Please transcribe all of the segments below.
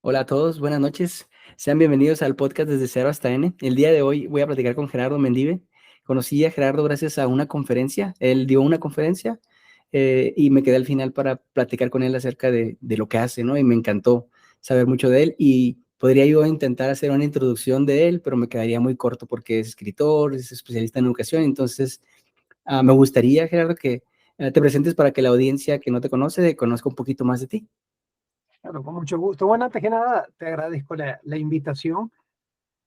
Hola a todos, buenas noches. Sean bienvenidos al podcast Desde Cero hasta N. El día de hoy voy a platicar con Gerardo Mendive. Conocí a Gerardo gracias a una conferencia. Él dio una conferencia y me quedé al final para platicar con él acerca de lo que hace, ¿no? Y me encantó saber mucho de él y podría yo intentar hacer una introducción de él, pero me quedaría muy corto porque es escritor, es especialista en educación. Entonces, me gustaría, Gerardo, que te presentes para que la audiencia que no te conoce conozca un poquito más de ti. Claro, con mucho gusto. Bueno, antes que nada, te agradezco la invitación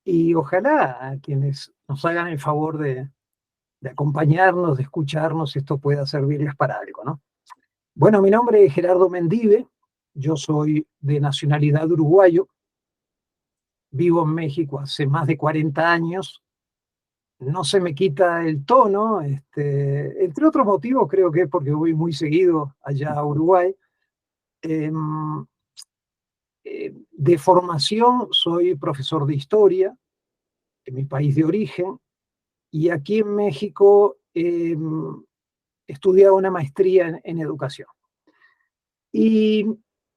y ojalá a quienes nos hagan el favor de acompañarnos, de escucharnos, esto pueda servirles para algo, ¿no? Bueno, mi nombre es Gerardo Mendive, yo soy de nacionalidad uruguayo, vivo en México hace más de 40 años, no se me quita el tono, entre otros motivos creo que es porque voy muy seguido allá a Uruguay. Em, de formación soy profesor de historia en mi país de origen, y aquí en México estudiaba una maestría en educación. Y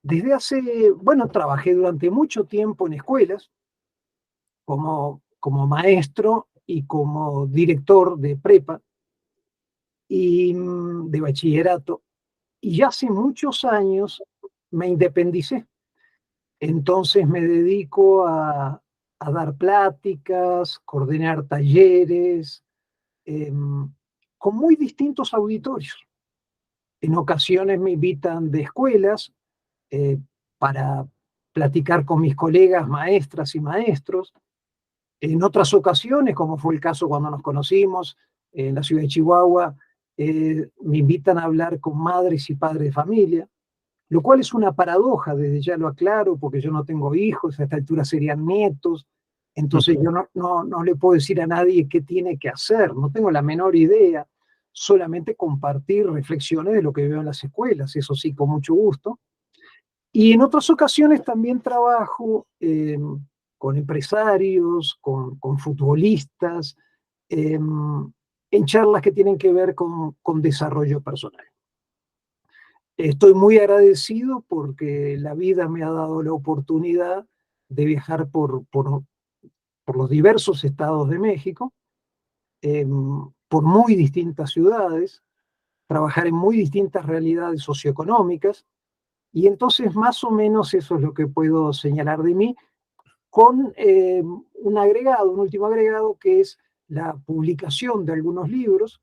desde bueno, trabajé durante mucho tiempo en escuelas como maestro y como director de prepa y de bachillerato. Y ya hace muchos años me independicé. Entonces me dedico a dar pláticas, coordinar talleres, eh, con muy distintos auditorios. En ocasiones me invitan de escuelas eh, para platicar con mis colegas maestras y maestros. En otras ocasiones, como fue el caso cuando nos conocimos en la ciudad de Chihuahua, me invitan a hablar con madres y padres de familia, lo cual es una paradoja, desde ya lo aclaro, porque yo no tengo hijos, a esta altura serían nietos, entonces yo no le puedo decir a nadie qué tiene que hacer, no tengo la menor idea, solamente compartir reflexiones de lo que veo en las escuelas, eso sí, con mucho gusto. Y en otras ocasiones también trabajo con empresarios, con futbolistas, eh, en charlas que tienen que ver con desarrollo personal. Estoy muy agradecido porque la vida me ha dado la oportunidad de viajar por los diversos estados de México, eh, por muy distintas ciudades, trabajar en muy distintas realidades socioeconómicas, y entonces más o menos eso es lo que puedo señalar de mí, con un último agregado, que es la publicación de algunos libros.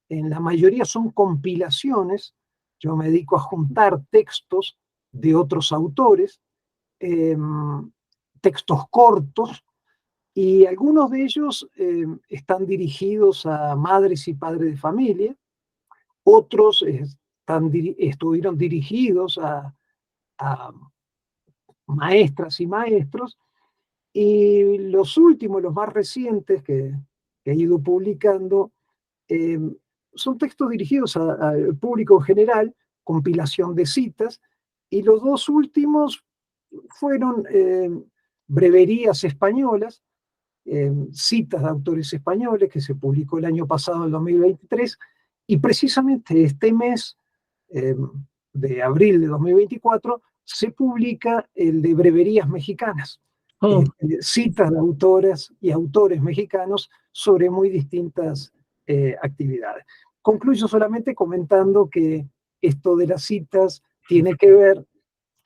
En la mayoría son compilaciones. Yo me dedico a juntar textos de otros autores, eh, textos cortos, y algunos de ellos están dirigidos a madres y padres de familia, otros estuvieron dirigidos a maestras y maestros, y los últimos, los más recientes que he ido publicando, eh, son textos dirigidos al público en general, compilación de citas, y los dos últimos fueron breverías españolas, citas de autores españoles, que se publicó el año pasado, el 2023, y precisamente este mes eh, de abril de 2024 se publica el de breverías mexicanas, Oh, citas de autoras y autores mexicanos sobre muy distintas actividades. Concluyo solamente comentando que esto de las citas tiene que ver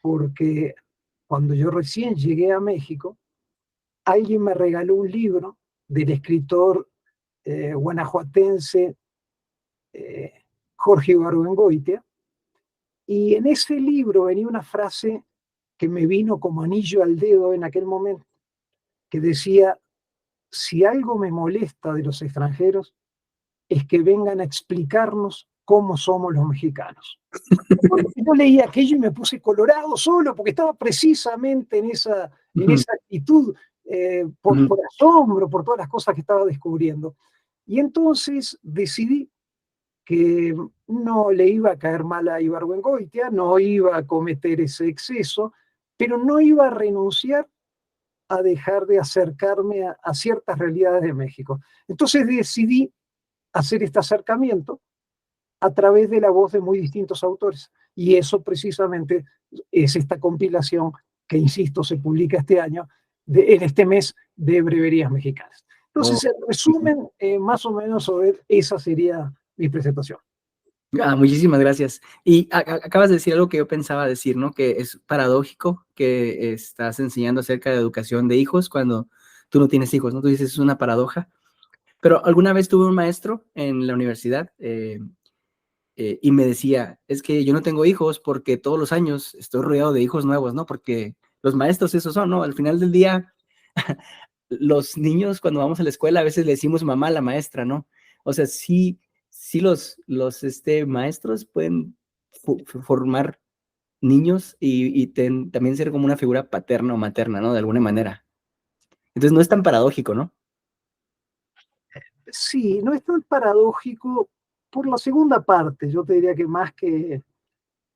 porque cuando yo recién llegué a México, alguien me regaló un libro del escritor guanajuatense eh, Jorge Ibargüengoitia, y en ese libro venía una frase que me vino como anillo al dedo en aquel momento, que decía: si algo me molesta de los extranjeros es que vengan a explicarnos cómo somos los mexicanos. Yo leí aquello y me puse colorado solo, porque estaba precisamente en esa actitud, por asombro, por todas las cosas que estaba descubriendo. Y entonces decidí que no le iba a caer mal a Ibargüengoitia, no iba a cometer ese exceso, pero no iba a renunciar a dejar de acercarme a ciertas realidades de México. Entonces decidí hacer este acercamiento a través de la voz de muy distintos autores. Y eso precisamente es esta compilación que insisto, se publica este año, en este mes de Breverías Mexicanas. Entonces, en resumen, más o menos sobre esa sería mi presentación. Muchísimas gracias. Y acabas de decir algo que yo pensaba decir, ¿no? Que es paradójico que estás enseñando acerca de educación de hijos cuando tú no tienes hijos, ¿no? Tú dices, es una paradoja. Pero alguna vez tuve un maestro en la universidad y me decía, es que yo no tengo hijos porque todos los años estoy rodeado de hijos nuevos, ¿no? Porque los maestros esos son, ¿no? Al final del día, los niños cuando vamos a la escuela a veces le decimos mamá a la maestra, ¿no? O sea, sí los maestros pueden formar niños y también ser como una figura paterna o materna, ¿no? De alguna manera. Entonces no es tan paradójico, ¿no? Sí, no es tan paradójico por la segunda parte. Yo te diría que más que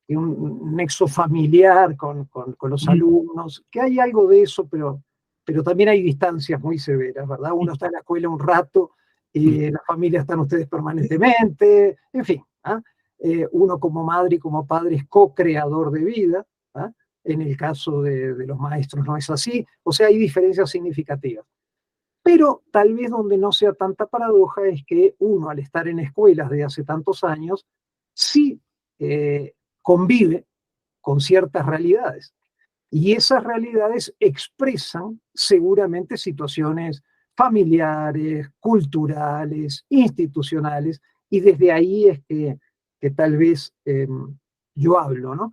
un nexo familiar con los alumnos, que hay algo de eso, pero también hay distancias muy severas, ¿verdad? Uno está en la escuela un rato y la familia están ustedes permanentemente, en fin. ¿Ah? Uno como madre y como padre es co-creador de vida. ¿Ah? En el caso de los maestros no es así, o sea, hay diferencias significativas. Pero tal vez donde no sea tanta paradoja es que uno, al estar en escuelas de hace tantos años, sí convive con ciertas realidades. Y esas realidades expresan seguramente situaciones familiares, culturales, institucionales, y desde ahí es que tal vez yo hablo, ¿no?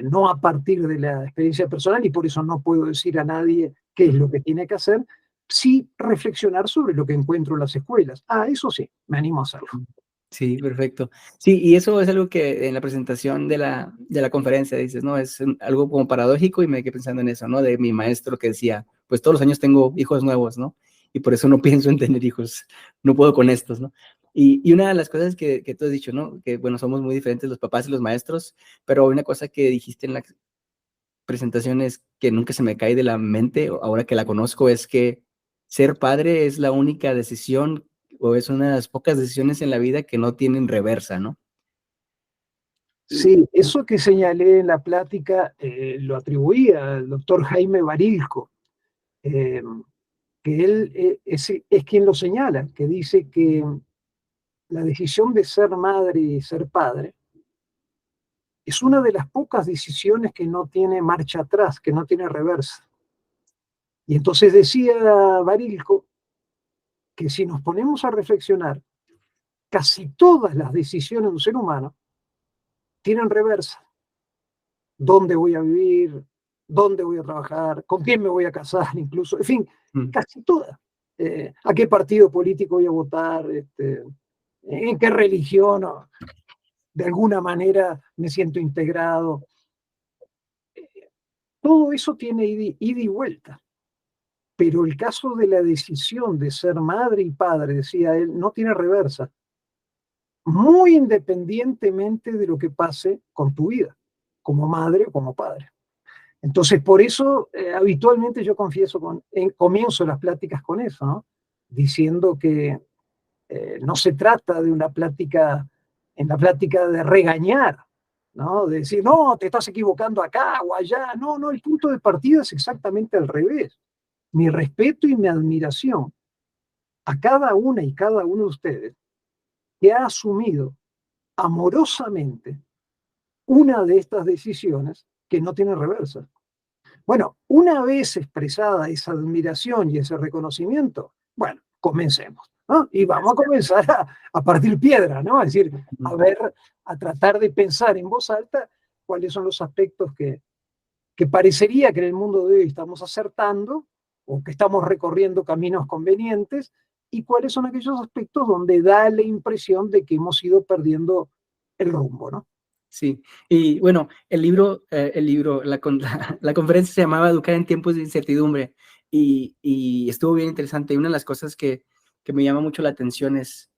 No a partir de la experiencia personal, y por eso no puedo decir a nadie qué es lo que tiene que hacer, sí reflexionar sobre lo que encuentro en las escuelas. Eso sí, me animo a hacerlo. Sí, perfecto. Sí, y eso es algo que en la presentación de la conferencia dices, ¿no? Es algo como paradójico y me quedé pensando en eso, ¿no? De mi maestro que decía, pues todos los años tengo hijos nuevos, ¿no? Y por eso no pienso en tener hijos, no puedo con estos, ¿no? Y una de las cosas que tú has dicho, ¿no? Que, bueno, somos muy diferentes los papás y los maestros, pero una cosa que dijiste en la presentación es que nunca se me cae de la mente, ahora que la conozco, es que ser padre es la única decisión o es una de las pocas decisiones en la vida que no tienen reversa, ¿no? Sí, eso que señalé en la plática lo atribuía al doctor Jaime Barilco, eh, que él es quien lo señala, que dice que la decisión de ser madre y ser padre es una de las pocas decisiones que no tiene marcha atrás, que no tiene reversa. Y entonces decía Barilco que si nos ponemos a reflexionar, casi todas las decisiones de un ser humano tienen reversa. ¿Dónde voy a vivir? ¿Dónde voy a trabajar? ¿Con quién me voy a casar? Incluso, en fin, casi todas. ¿A qué partido político voy a votar? ¿En qué religión? De alguna manera me siento integrado. Todo eso tiene ida y vuelta. Pero el caso de la decisión de ser madre y padre, decía él, no tiene reversa. Muy independientemente de lo que pase con tu vida, como madre o como padre. Entonces, por eso habitualmente yo comienzo las pláticas con eso, ¿no? Diciendo que no se trata de una plática, en la plática de regañar, ¿no? De decir, no, te estás equivocando acá o allá. No, no, el punto de partida es exactamente al revés. Mi respeto y mi admiración a cada una y cada uno de ustedes que ha asumido amorosamente una de estas decisiones que no tiene reversa. Bueno, una vez expresada esa admiración y ese reconocimiento, bueno, comencemos, ¿no? Y vamos a comenzar a partir piedra, ¿no? Es decir, a ver, a tratar de pensar en voz alta cuáles son los aspectos que parecería que en el mundo de hoy estamos acertando o que estamos recorriendo caminos convenientes y cuáles son aquellos aspectos donde da la impresión de que hemos ido perdiendo el rumbo, ¿no? Sí, y bueno, la conferencia se llamaba Educar en tiempos de incertidumbre y estuvo bien interesante. Y una de las cosas que me llama mucho la atención es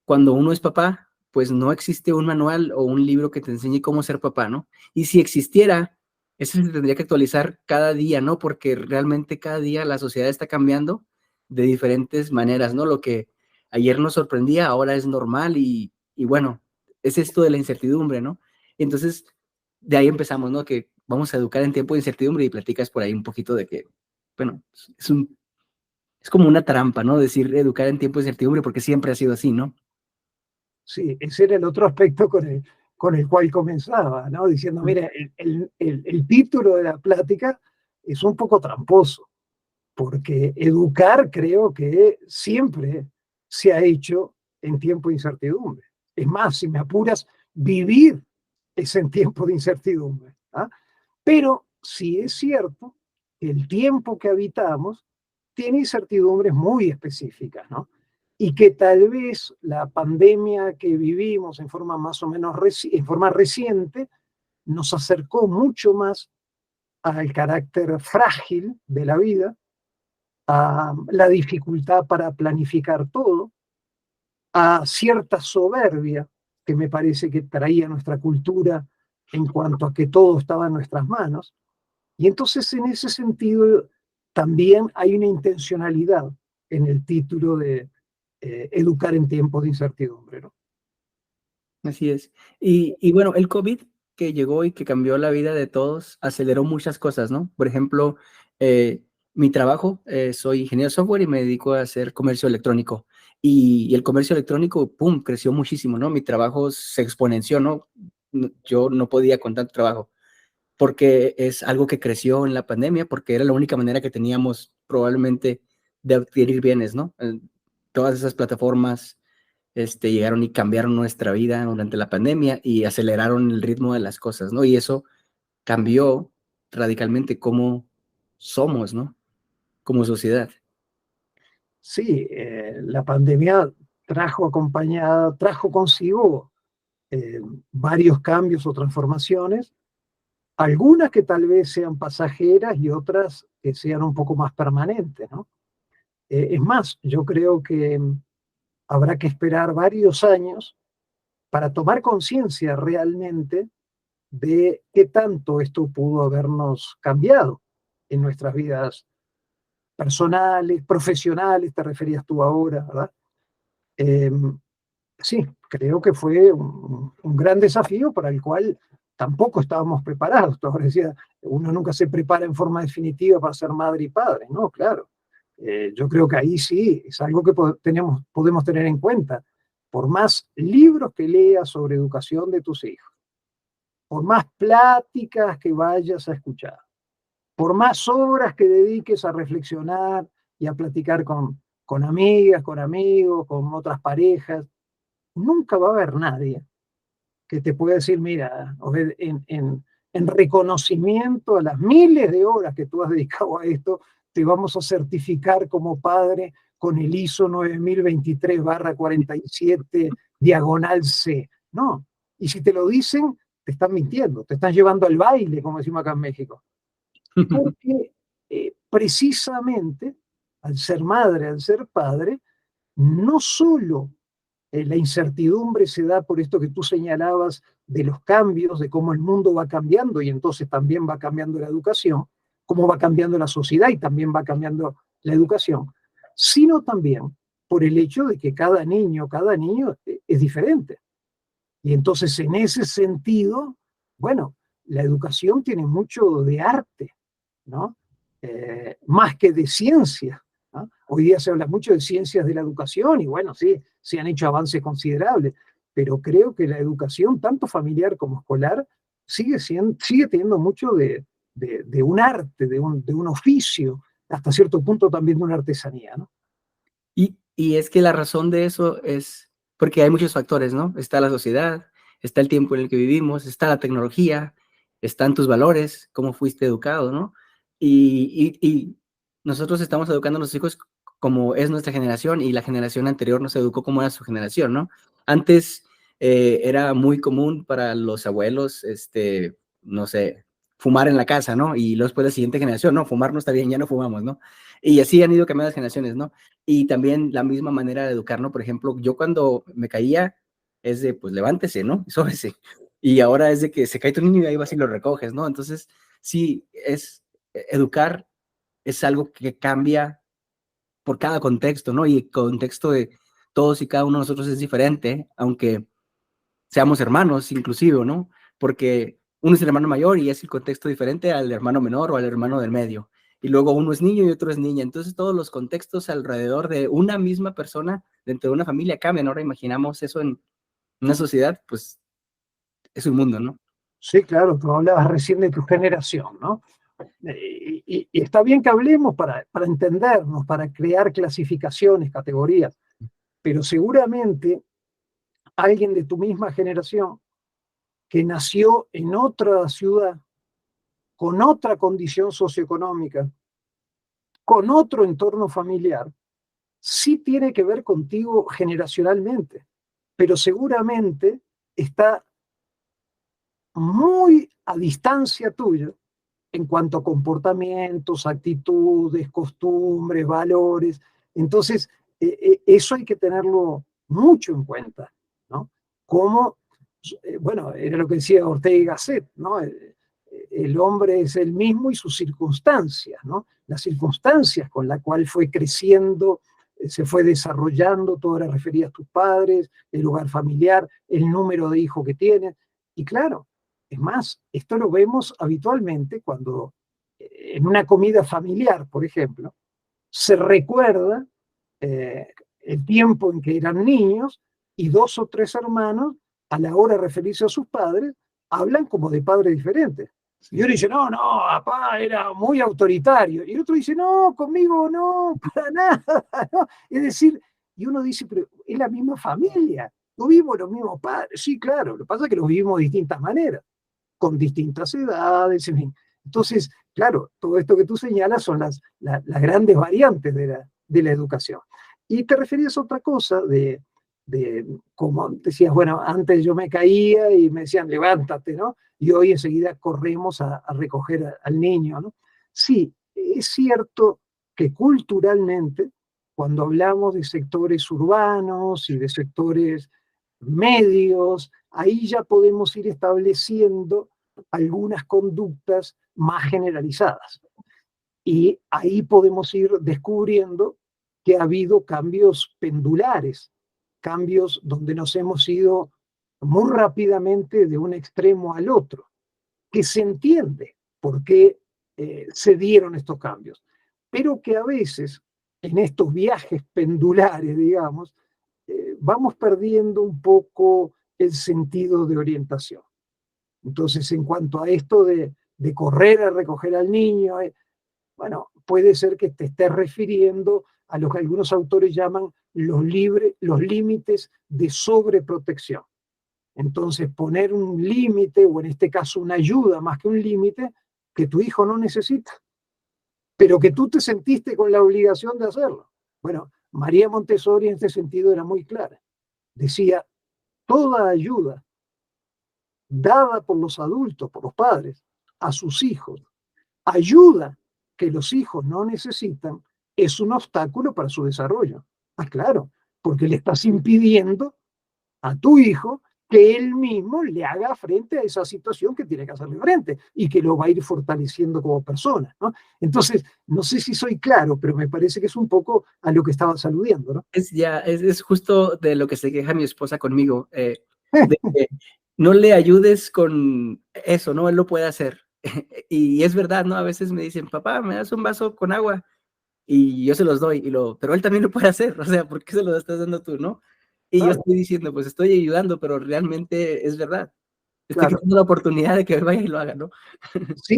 cuando uno es papá, pues no existe un manual o un libro que te enseñe cómo ser papá, ¿no? Y si existiera, eso se tendría que actualizar cada día, ¿no? Porque realmente cada día la sociedad está cambiando de diferentes maneras, ¿no? Lo que ayer nos sorprendía, ahora es normal y bueno, es esto de la incertidumbre, ¿no? Entonces, de ahí empezamos, ¿no? Que vamos a educar en tiempo de incertidumbre y platicas por ahí un poquito de que, bueno, es como una trampa, ¿no? Decir educar en tiempo de incertidumbre porque siempre ha sido así, ¿no? Sí, ese era el otro aspecto con el cual comenzaba, ¿no? Diciendo, Mm. mira, el título de la plática es un poco tramposo, porque educar creo que siempre se ha hecho en tiempo de incertidumbre. Es más, si me apuras, vivir es en tiempo de incertidumbre. ¿Ah? Pero sí es cierto que el tiempo que habitamos tiene incertidumbres muy específicas, ¿no? Y que tal vez la pandemia que vivimos en forma más o menos en forma reciente nos acercó mucho más al carácter frágil de la vida, a la dificultad para planificar todo, a cierta soberbia que me parece que traía nuestra cultura en cuanto a que todo estaba en nuestras manos. Y entonces en ese sentido también hay una intencionalidad en el título de Educar en tiempos de incertidumbre, ¿no? Así es. Y bueno, el COVID que llegó y que cambió la vida de todos, aceleró muchas cosas, ¿no? Por ejemplo, mi trabajo, soy ingeniero de software y me dedico a hacer comercio electrónico. Y el comercio electrónico, ¡pum!, creció muchísimo, ¿no? Mi trabajo se exponenció, ¿no? Yo no podía con tanto trabajo, porque es algo que creció en la pandemia, porque era la única manera que teníamos probablemente de adquirir bienes, ¿no? Todas esas plataformas llegaron y cambiaron nuestra vida durante la pandemia y aceleraron el ritmo de las cosas, ¿no? Y eso cambió radicalmente cómo somos, ¿no? Como sociedad. Sí, la pandemia trajo consigo eh, varios cambios o transformaciones, algunas que tal vez sean pasajeras y otras que sean un poco más permanentes, ¿no? Es más, yo creo que habrá que esperar varios años para tomar conciencia realmente de qué tanto esto pudo habernos cambiado en nuestras vidas personales, profesionales, te referías tú ahora, ¿verdad? Eh, sí, creo que fue un gran desafío para el cual tampoco estábamos preparados. Tú ahora decías, uno nunca se prepara en forma definitiva para ser madre y padre, ¿no? Claro. Yo creo que ahí sí es algo que podemos tener en cuenta. Por más libros que leas sobre educación de tus hijos, por más pláticas que vayas a escuchar, por más horas que dediques a reflexionar y a platicar con amigas, con amigos, con otras parejas, nunca va a haber nadie que te pueda decir, mira, en reconocimiento a las miles de horas que tú has dedicado a esto, te vamos a certificar como padre con el ISO 9023/47 diagonal C. No. Y si te lo dicen, te están mintiendo, te están llevando al baile, como decimos acá en México. Porque precisamente al ser madre, al ser padre, no solo la incertidumbre se da por esto que tú señalabas de los cambios, de cómo el mundo va cambiando y entonces también va cambiando la educación, cómo va cambiando la sociedad y también va cambiando la educación, sino también por el hecho de que cada niño es diferente. Y entonces en ese sentido, bueno, la educación tiene mucho de arte, ¿no? Más que de ciencia, ¿no? Hoy día se habla mucho de ciencias de la educación y bueno, sí, se han hecho avances considerables, pero creo que la educación, tanto familiar como escolar, sigue teniendo mucho de un arte, de un oficio, hasta cierto punto también de una artesanía, ¿no? Y es que la razón de eso es porque hay muchos factores, ¿no? Está la sociedad, está el tiempo en el que vivimos, está la tecnología, están tus valores, cómo fuiste educado, ¿no? Y nosotros estamos educando a los hijos como es nuestra generación y la generación anterior nos educó como era su generación, ¿no? Antes era muy común para los abuelos, no sé, fumar en la casa, ¿no? Y luego después la siguiente generación, no, fumar no está bien, ya no fumamos, ¿no? Y así han ido cambiando las generaciones, ¿no? Y también la misma manera de educar, ¿no? Por ejemplo, yo cuando me caía es de, pues levántese, ¿no? Sóbese. Y ahora es de que se cae tu niño y ahí vas y lo recoges, ¿no? Entonces, sí, educar es algo que cambia por cada contexto, ¿no? Y el contexto de todos y cada uno de nosotros es diferente, aunque seamos hermanos inclusive, ¿no? Porque uno es el hermano mayor y es el contexto diferente al hermano menor o al hermano del medio. Y luego uno es niño y otro es niña. Entonces todos los contextos alrededor de una misma persona dentro de una familia cambian. Ahora imaginamos eso en una sociedad, pues es un mundo, ¿no? Sí, claro, tú hablabas recién de tu generación, ¿no? Y está bien que hablemos para entendernos, para crear clasificaciones, categorías, pero seguramente alguien de tu misma generación que nació en otra ciudad, con otra condición socioeconómica, con otro entorno familiar, sí tiene que ver contigo generacionalmente, pero seguramente está muy a distancia tuya en cuanto a comportamientos, actitudes, costumbres, valores. Entonces, eso hay que tenerlo mucho en cuenta, ¿no? Como, bueno, era lo que decía Ortega y Gasset, ¿no? El hombre es el mismo y sus circunstancias, ¿no? Las circunstancias con las cuales fue creciendo, se fue desarrollando, todo era referido a tus padres, el hogar familiar, el número de hijos que tienes. Y claro, es más, esto lo vemos habitualmente cuando en una comida familiar, por ejemplo, se recuerda el tiempo en que eran niños y dos o tres hermanos, a la hora de referirse a sus padres, hablan como de padres diferentes. Y uno dice, no, no, papá era muy autoritario. Y el otro dice, no, conmigo no, para nada. ¿No? Es decir, y uno dice, pero es la misma familia, no vivimos los mismos padres. Sí, claro, lo que pasa es que los vivimos de distintas maneras, con distintas edades, en fin. Entonces, claro, todo esto que tú señalas son las grandes variantes de la educación. Y te referías a otra cosa como decías, bueno, antes yo me caía y me decían, levántate, ¿no? Y hoy enseguida corremos a recoger al niño, ¿no? Sí, es cierto que culturalmente, cuando hablamos de sectores urbanos y de sectores medios, ahí ya podemos ir estableciendo algunas conductas más generalizadas. Y ahí podemos ir descubriendo que ha habido cambios pendulares, cambios donde nos hemos ido muy rápidamente de un extremo al otro, que se entiende por qué se dieron estos cambios, pero que a veces en estos viajes pendulares, digamos, vamos perdiendo un poco el sentido de orientación. Entonces, en cuanto a esto de correr a recoger al niño, bueno, puede ser que te estés refiriendo a lo que algunos autores llaman los límites de sobreprotección. Entonces, poner un límite, o en este caso una ayuda más que un límite, que tu hijo no necesita, pero que tú te sentiste con la obligación de hacerlo. Bueno, María Montessori en este sentido era muy clara. Decía, toda ayuda dada por los adultos, por los padres, a sus hijos, ayuda que los hijos no necesitan, es un obstáculo para su desarrollo. Ah, claro, porque le estás impidiendo a tu hijo que él mismo le haga frente a esa situación que tiene que hacerle frente y que lo va a ir fortaleciendo como persona, ¿no? Entonces, no sé si soy claro, pero me parece que es un poco a lo que estabas aludiendo, ¿no? Es justo de lo que se queja mi esposa conmigo, de que no le ayudes con eso, ¿no? Él lo puede hacer. Y es verdad, ¿no? A veces me dicen, papá, ¿me das un vaso con agua? Y yo se los doy, pero él también lo puede hacer, o sea, ¿por qué se lo estás dando tú, no? Y yo Claro, estoy diciendo, pues estoy ayudando, pero realmente es verdad. Estoy claro. quitando la oportunidad de que él vaya y lo haga, ¿no?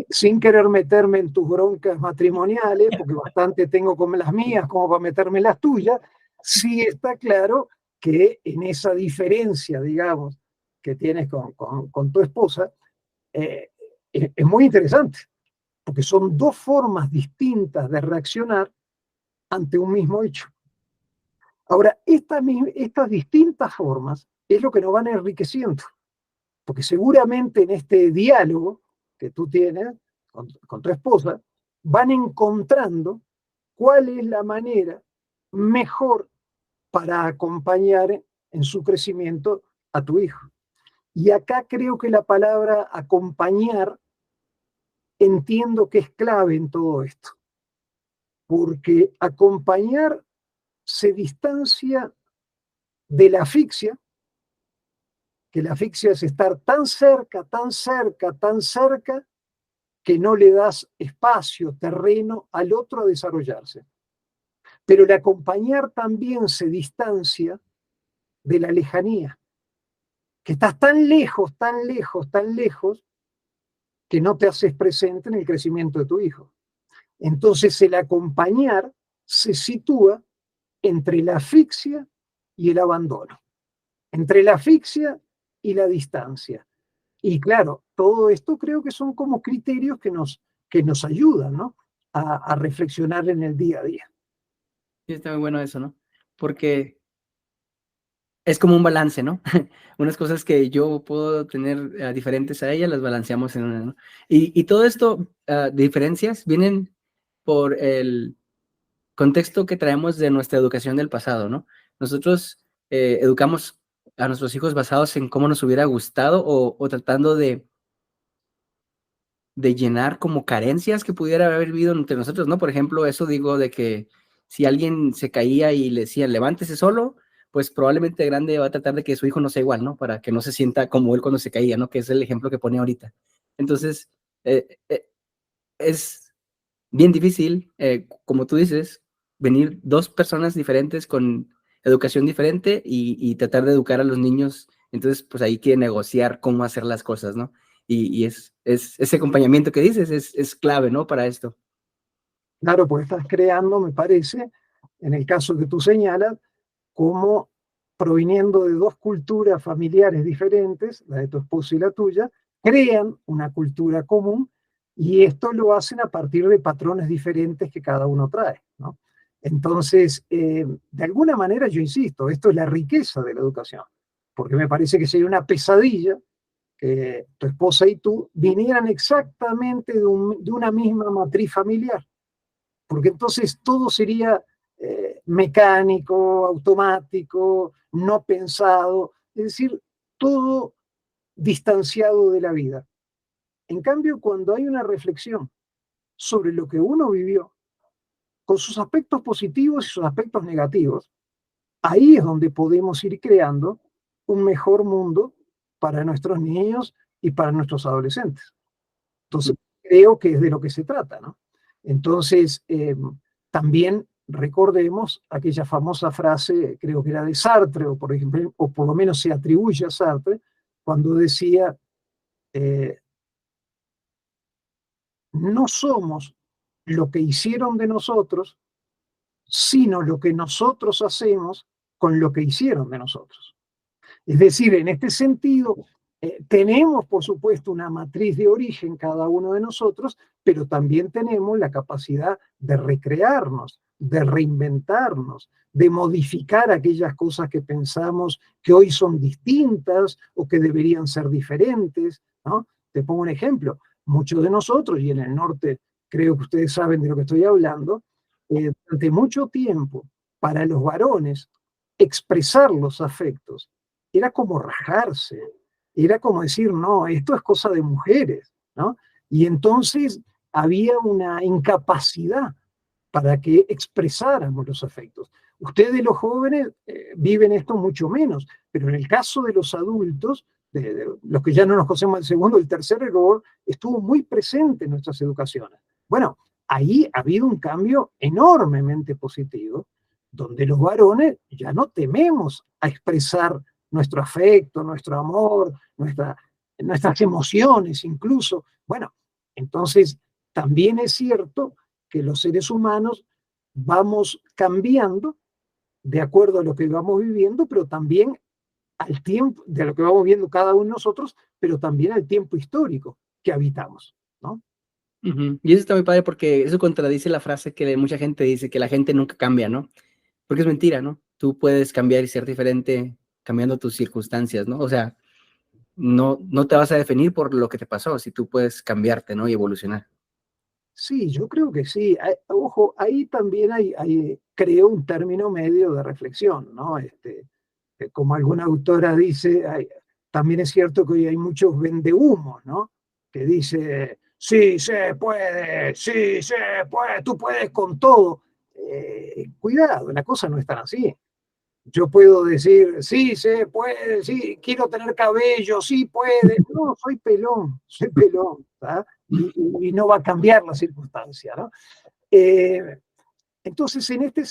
Sin querer meterme en tus broncas matrimoniales, porque bastante tengo con las mías como para meterme en las tuyas, sí está claro que en esa diferencia, digamos, que tienes con tu esposa, es muy interesante, porque son dos formas distintas de reaccionar ante un mismo hecho. Ahora, estas distintas formas es lo que nos van enriqueciendo, porque seguramente en este diálogo que tú tienes con tu esposa, van encontrando cuál es la manera mejor para acompañar en su crecimiento a tu hijo. Y acá creo que la palabra acompañar entiendo que es clave en todo esto, porque acompañar se distancia de la asfixia, que la asfixia es estar tan cerca, tan cerca, tan cerca, que no le das espacio, terreno al otro a desarrollarse. Pero el acompañar también se distancia de la lejanía, que estás tan lejos, tan lejos, tan lejos, que no te haces presente en el crecimiento de tu hijo. Entonces el acompañar se sitúa entre la asfixia y el abandono, entre la asfixia y la distancia. Y claro, todo esto creo que son como criterios que nos ayudan, ¿no? A reflexionar en el día a día. Sí, está muy bueno eso, ¿no? Porque es como un balance, ¿no? Unas cosas que yo puedo tener diferentes a ella, las balanceamos en una, ¿no? Y todo esto, diferencias, vienen por el contexto que traemos de nuestra educación del pasado, ¿no? Nosotros educamos a nuestros hijos basados en cómo nos hubiera gustado o tratando de llenar como carencias que pudiera haber habido entre nosotros, ¿no? Por ejemplo, eso digo de que si alguien se caía y le decían, levántese solo, pues probablemente de grande va a tratar de que su hijo no sea igual, ¿no? Para que no se sienta como él cuando se caía, ¿no? Que es el ejemplo que pone ahorita. Entonces, es bien difícil, como tú dices, venir dos personas diferentes con educación diferente y tratar de educar a los niños. Entonces, pues ahí quiere negociar cómo hacer las cosas, ¿no? Y es ese acompañamiento que dices es clave, ¿no? Para esto. Claro, pues estás creando, me parece, en el caso que tú señalas, como proviniendo de dos culturas familiares diferentes, la de tu esposo y la tuya, crean una cultura común y esto lo hacen a partir de patrones diferentes que cada uno trae, ¿no? Entonces, de alguna manera, yo insisto, esto es la riqueza de la educación, porque me parece que sería una pesadilla que tu esposa y tú vinieran exactamente de una misma matriz familiar, porque entonces todo sería mecánico, automático, no pensado, es decir, todo distanciado de la vida. En cambio, cuando hay una reflexión sobre lo que uno vivió, con sus aspectos positivos y sus aspectos negativos, ahí es donde podemos ir creando un mejor mundo para nuestros niños y para nuestros adolescentes. Entonces, creo que es de lo que se trata, ¿no? Entonces, también recordemos aquella famosa frase, creo que era de Sartre, o por ejemplo, o por lo menos se atribuye a Sartre, cuando decía, eh, no somos lo que hicieron de nosotros, sino lo que nosotros hacemos con lo que hicieron de nosotros. Es decir, en este sentido, tenemos, por supuesto, una matriz de origen cada uno de nosotros, pero también tenemos la capacidad de recrearnos, de reinventarnos, de modificar aquellas cosas que pensamos que hoy son distintas o que deberían ser diferentes, ¿no? Te pongo un ejemplo. Muchos de nosotros, y en el norte creo que ustedes saben de lo que estoy hablando, durante mucho tiempo, para los varones, expresar los afectos era como rajarse, era como decir, no, esto es cosa de mujeres, ¿no? Y entonces había una incapacidad para que expresáramos los afectos. Ustedes los jóvenes viven esto mucho menos, pero en el caso de los adultos, de los que ya no nos conocemos el segundo, el tercer error, estuvo muy presente en nuestras educaciones. Bueno, ahí ha habido un cambio enormemente positivo, donde los varones ya no tememos a expresar nuestro afecto, nuestro amor, nuestras emociones incluso. Bueno, entonces también es cierto que los seres humanos vamos cambiando de acuerdo a lo que vamos viviendo, pero también al tiempo, de lo que vamos viendo cada uno de nosotros, pero también al tiempo histórico que habitamos, ¿no? Y eso está muy padre porque eso contradice la frase que mucha gente dice, que la gente nunca cambia, ¿no? Porque es mentira, ¿no? Tú puedes cambiar y ser diferente cambiando tus circunstancias, ¿no? O sea, no te vas a definir por lo que te pasó, si tú puedes cambiarte, ¿no? Y evolucionar. Sí, yo creo que sí. Ojo, ahí también creo un término medio de reflexión, ¿no? Como alguna autora dice, también es cierto que hoy hay muchos vendehumos, ¿no? Que dice, sí se puede, tú puedes con todo. Cuidado, la cosa no es tan así. Yo puedo decir, sí, se puede, sí, quiero tener cabello, sí puede. No, soy pelón, ¿tá? Y no va a cambiar la circunstancia, ¿no? Eh, entonces,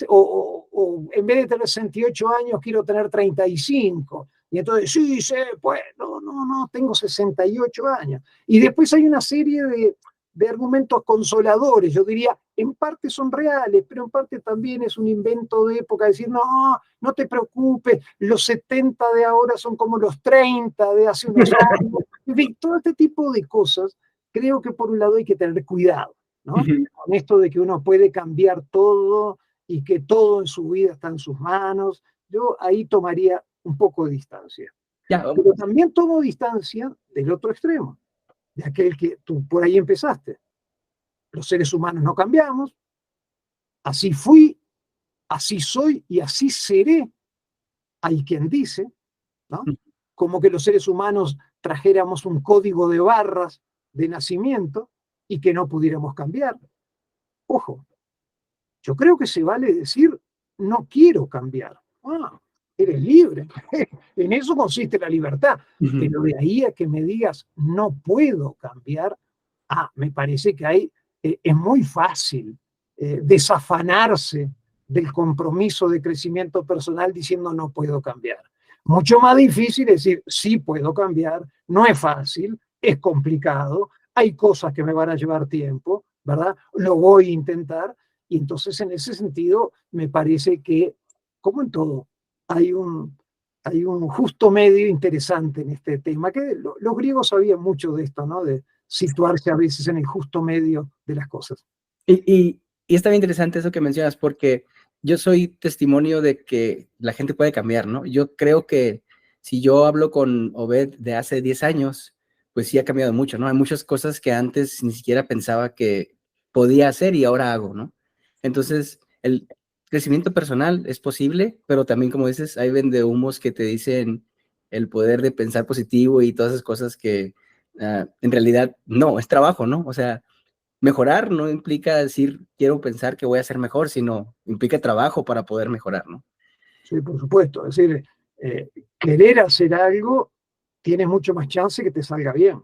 o en vez de tener 68 años, quiero tener 35. Y entonces, sí, pues, no, tengo 68 años. Y después hay una serie de argumentos consoladores. Yo diría, en parte son reales, pero en parte también es un invento de época. Decir, no te preocupes, los 70 de ahora son como los 30 de hace unos años. En fin, todo este tipo de cosas, creo que por un lado hay que tener cuidado, ¿no? Con esto de que uno puede cambiar todo y que todo en su vida está en sus manos, yo ahí tomaría un poco de distancia. Ya, Pero también tomo distancia del otro extremo, de aquel que tú por ahí empezaste. Los seres humanos no cambiamos, así fui, así soy y así seré. Hay quien dice, ¿no? Como que los seres humanos trajéramos un código de barras de nacimiento y que no pudiéramos cambiar. Ojo, yo creo que se vale decir, no quiero cambiar. Ah, eres libre. En eso consiste la libertad. Pero de ahí a que me digas, no puedo cambiar, me parece que es muy fácil desafanarse del compromiso de crecimiento personal diciendo no puedo cambiar. Mucho más difícil decir, sí puedo cambiar, no es fácil, es complicado, hay cosas que me van a llevar tiempo, ¿verdad? Lo voy a intentar. Y entonces, en ese sentido, me parece que, como en todo, hay un justo medio interesante en este tema, que los griegos sabían mucho de esto, ¿no? De situarse a veces en el justo medio de las cosas. Y está bien interesante eso que mencionas, porque yo soy testimonio de que la gente puede cambiar, ¿no? Yo creo que si yo hablo con Obed de hace 10 años, pues sí ha cambiado mucho, ¿no? Hay muchas cosas que antes ni siquiera pensaba que podía hacer y ahora hago, ¿no? Entonces, el crecimiento personal es posible, pero también, como dices, hay vendehumos que te dicen el poder de pensar positivo y todas esas cosas que en realidad no, es trabajo, ¿no? O sea, mejorar no implica decir quiero pensar que voy a ser mejor, sino implica trabajo para poder mejorar, ¿no? Sí, por supuesto. Es decir, querer hacer algo tiene mucho más chance que te salga bien,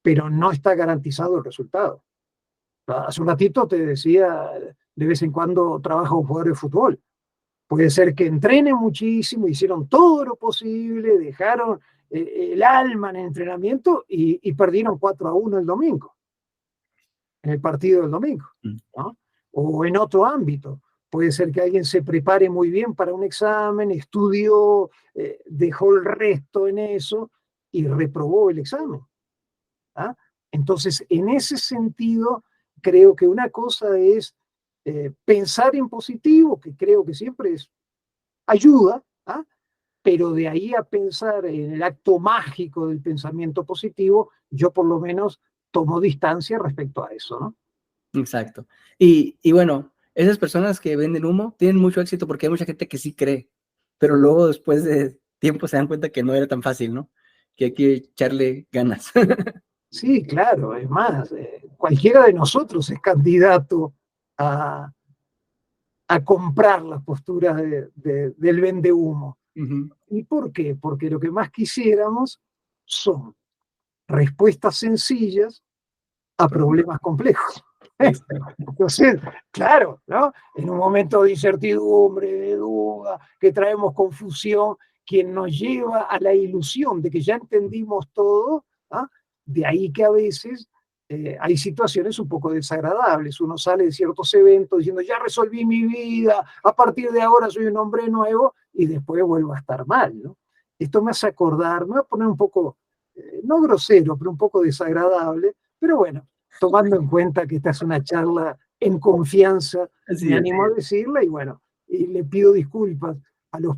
pero no está garantizado el resultado. Hace un ratito te decía, de vez en cuando trabaja un jugador de fútbol. Puede ser que entrenen muchísimo, hicieron todo lo posible, dejaron el alma en el entrenamiento y perdieron 4-1 el domingo, en el partido del domingo, ¿no? O en otro ámbito. Puede ser que alguien se prepare muy bien para un examen, estudió, dejó el resto en eso y reprobó el examen. ¿Ah? Entonces, en ese sentido, creo que una cosa es pensar en positivo, que creo que siempre ayuda, ¿ah? Pero de ahí a pensar en el acto mágico del pensamiento positivo, yo por lo menos tomo distancia respecto a eso, ¿no? Exacto. Y bueno, esas personas que venden humo tienen mucho éxito porque hay mucha gente que sí cree, pero luego después de tiempo se dan cuenta que no era tan fácil, ¿no? Que hay que echarle ganas. Sí, claro, es más, cualquiera de nosotros es candidato a, a comprar las posturas del vendehumo. ¿Y por qué? Porque lo que más quisiéramos son respuestas sencillas a problemas complejos. Entonces, claro, ¿no? En un momento de incertidumbre, de duda, que traemos confusión, quien nos lleva a la ilusión de que ya entendimos todo, ¿ah? De ahí que a veces hay situaciones un poco desagradables. Uno sale de ciertos eventos diciendo, ya resolví mi vida, a partir de ahora soy un hombre nuevo, y después vuelvo a estar mal, ¿no? Esto me hace acordar, me voy a poner un poco, no grosero, pero un poco desagradable, pero bueno, tomando en cuenta que esta es una charla en confianza, Así me es. animo a decirla y bueno, y le pido disculpas a los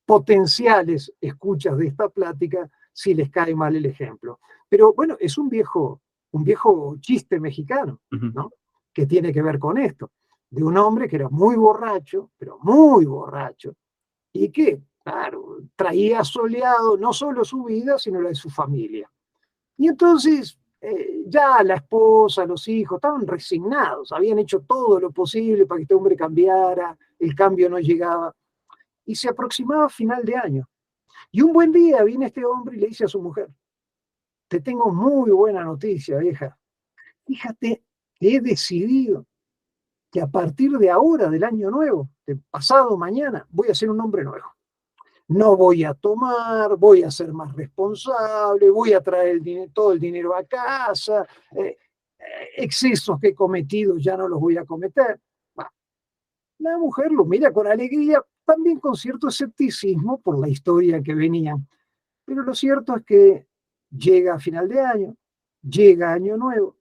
potenciales escuchas de esta plática si les cae mal el ejemplo. Pero bueno, es un viejo chiste mexicano, ¿no? Que tiene que ver con esto, de un hombre que era muy borracho, pero muy borracho, y que, claro, traía soleado no solo su vida, sino la de su familia. Y entonces ya la esposa, los hijos estaban resignados, habían hecho todo lo posible para que este hombre cambiara, el cambio no llegaba. y se aproximaba final de año. Y un buen día viene este hombre y le dice a su mujer: te tengo muy buena noticia, vieja. Fíjate que he decidido que a partir de ahora, del año nuevo, de pasado mañana, voy a ser un hombre nuevo. No voy a tomar, voy a ser más responsable, voy a traer todo el dinero a casa, excesos que he cometido ya no los voy a cometer. Bah, la mujer lo mira con alegría, también con cierto escepticismo por la historia que venían. Pero lo cierto es que llega a final de año, llega año nuevo,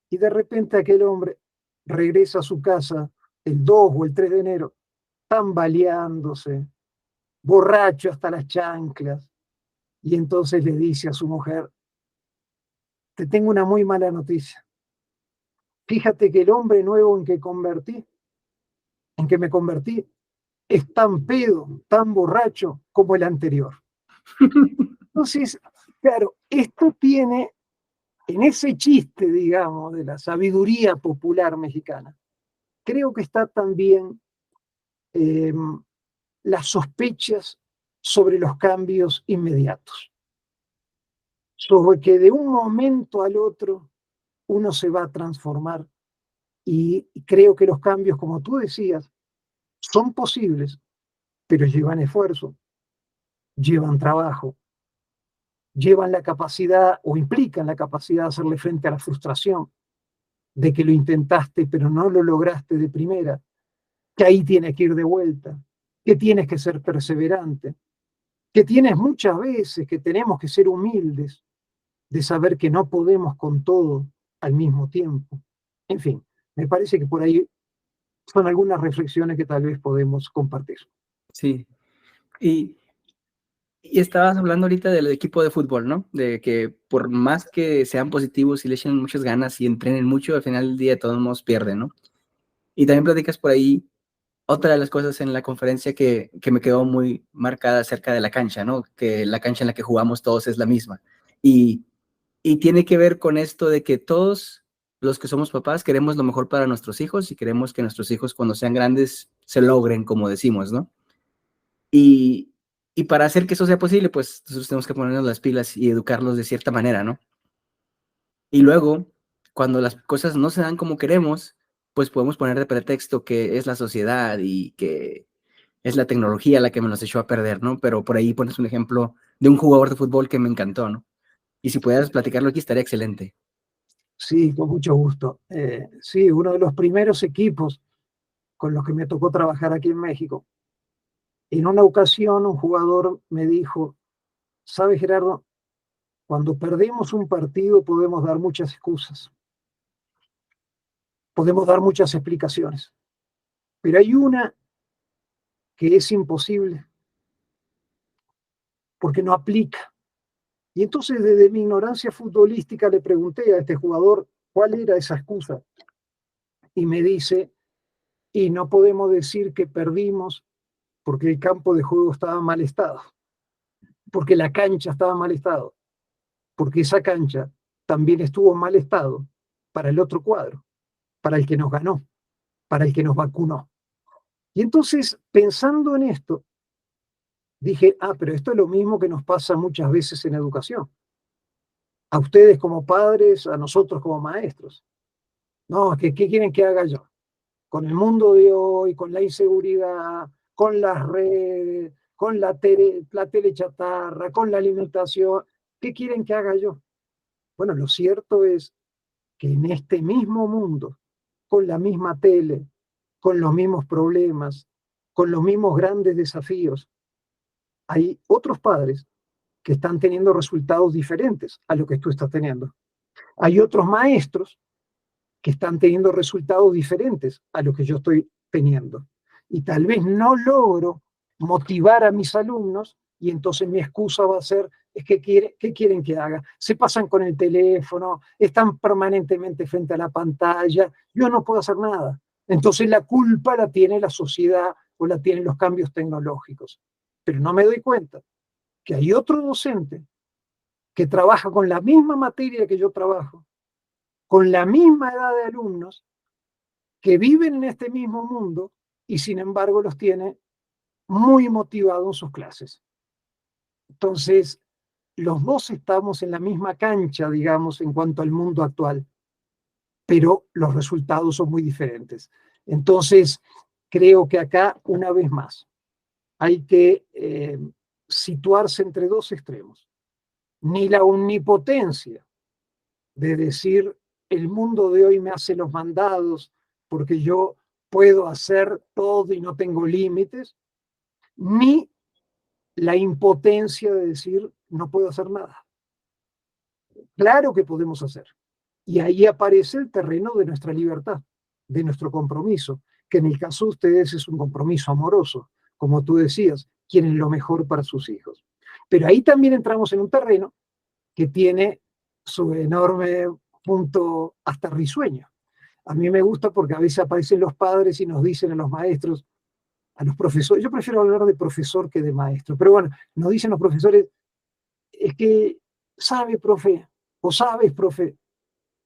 y de repente aquel hombre regresa a su casa el 2 o el 3 de enero, tambaleándose, borracho hasta las chanclas, y entonces le dice a su mujer: te tengo una muy mala noticia. Fíjate que el hombre nuevo en que me convertí, es tan pedo, tan borracho como el anterior. Entonces, claro, esto tiene en ese chiste, digamos, de la sabiduría popular mexicana, creo que está también eh, las sospechas sobre los cambios inmediatos, sobre que de un momento al otro uno se va a transformar, y creo que los cambios, como tú decías, son posibles, pero llevan esfuerzo, llevan trabajo, llevan la capacidad o implican la capacidad de hacerle frente a la frustración de que lo intentaste pero no lo lograste de primera, que ahí tienes que ir de vuelta, que tienes que ser perseverante, que tienes muchas veces que tenemos que ser humildes, de saber que no podemos con todo al mismo tiempo. En fin, me parece que por ahí son algunas reflexiones que tal vez podemos compartir. Sí. Y, y estabas hablando ahorita del equipo de fútbol, ¿no? De que por más que sean positivos y le echen muchas ganas y entrenen mucho, al final del día de todos modos pierden, ¿no? Y también platicas por ahí otra de las cosas en la conferencia que me quedó muy marcada acerca de la cancha, ¿no? Que la cancha en la que jugamos todos es la misma. Y, y tiene que ver con esto de que todos los que somos papás queremos lo mejor para nuestros hijos y queremos que nuestros hijos cuando sean grandes se logren, como decimos, ¿no? Y, y para hacer que eso sea posible, pues nosotros tenemos que ponernos las pilas y educarlos de cierta manera, ¿no? Y luego, cuando las cosas no se dan como queremos, pues podemos poner de pretexto que es la sociedad y que es la tecnología la que me los echó a perder, ¿no? Pero por ahí pones un ejemplo de un jugador de fútbol que me encantó, ¿no? Y si pudieras platicarlo aquí estaría excelente. Sí, con mucho gusto. Sí, uno de los primeros equipos con los que me tocó trabajar aquí en México. En una ocasión un jugador me dijo: ¿sabes, Gerardo? Cuando perdemos un partido podemos dar muchas excusas, podemos dar muchas explicaciones, pero hay una que es imposible porque no aplica. Y entonces, desde mi ignorancia futbolística, le pregunté a este jugador cuál era esa excusa. Y me dice: y no podemos decir que perdimos porque el campo de juego estaba en mal estado, porque la cancha estaba en mal estado, porque esa cancha también estuvo en mal estado para el otro cuadro, para el que nos ganó, para el que nos vacunó. Y entonces, pensando en esto, dije: pero esto es lo mismo que nos pasa muchas veces en educación. A ustedes como padres, a nosotros como maestros. No, ¿qué quieren que haga yo? Con el mundo de hoy, con la inseguridad, con las redes, con la tele chatarra, con la alimentación, ¿qué quieren que haga yo? Bueno, lo cierto es que en este mismo mundo, con la misma tele, con los mismos problemas, con los mismos grandes desafíos, hay otros padres que están teniendo resultados diferentes a lo que tú estás teniendo. Hay otros maestros que están teniendo resultados diferentes a lo que yo estoy teniendo. Y tal vez no logro motivar a mis alumnos, y entonces mi excusa va a ser: es que ¿qué quieren que haga? Se pasan con el teléfono, están permanentemente frente a la pantalla, yo no puedo hacer nada. Entonces la culpa la tiene la sociedad o la tienen los cambios tecnológicos. Pero no me doy cuenta que hay otro docente que trabaja con la misma materia que yo trabajo, con la misma edad de alumnos, que viven en este mismo mundo y sin embargo los tiene muy motivado en sus clases. Entonces, los dos estamos en la misma cancha, digamos, en cuanto al mundo actual, pero los resultados son muy diferentes. Entonces, creo que acá, una vez más, hay que situarse entre dos extremos. Ni la omnipotencia de decir, el mundo de hoy me hace los mandados porque yo puedo hacer todo y no tengo límites, ni la impotencia de decir, no puedo hacer nada. Claro que podemos hacer. Y ahí aparece el terreno de nuestra libertad, de nuestro compromiso, que en el caso de ustedes es un compromiso amoroso, como tú decías, quieren lo mejor para sus hijos. Pero ahí también entramos en un terreno que tiene su enorme punto hasta risueño. A mí me gusta porque a veces aparecen los padres y nos dicen a los maestros, a los profesores, yo prefiero hablar de profesor que de maestro, pero bueno, nos dicen los profesores, es que sabe, profe, o sabes, profe,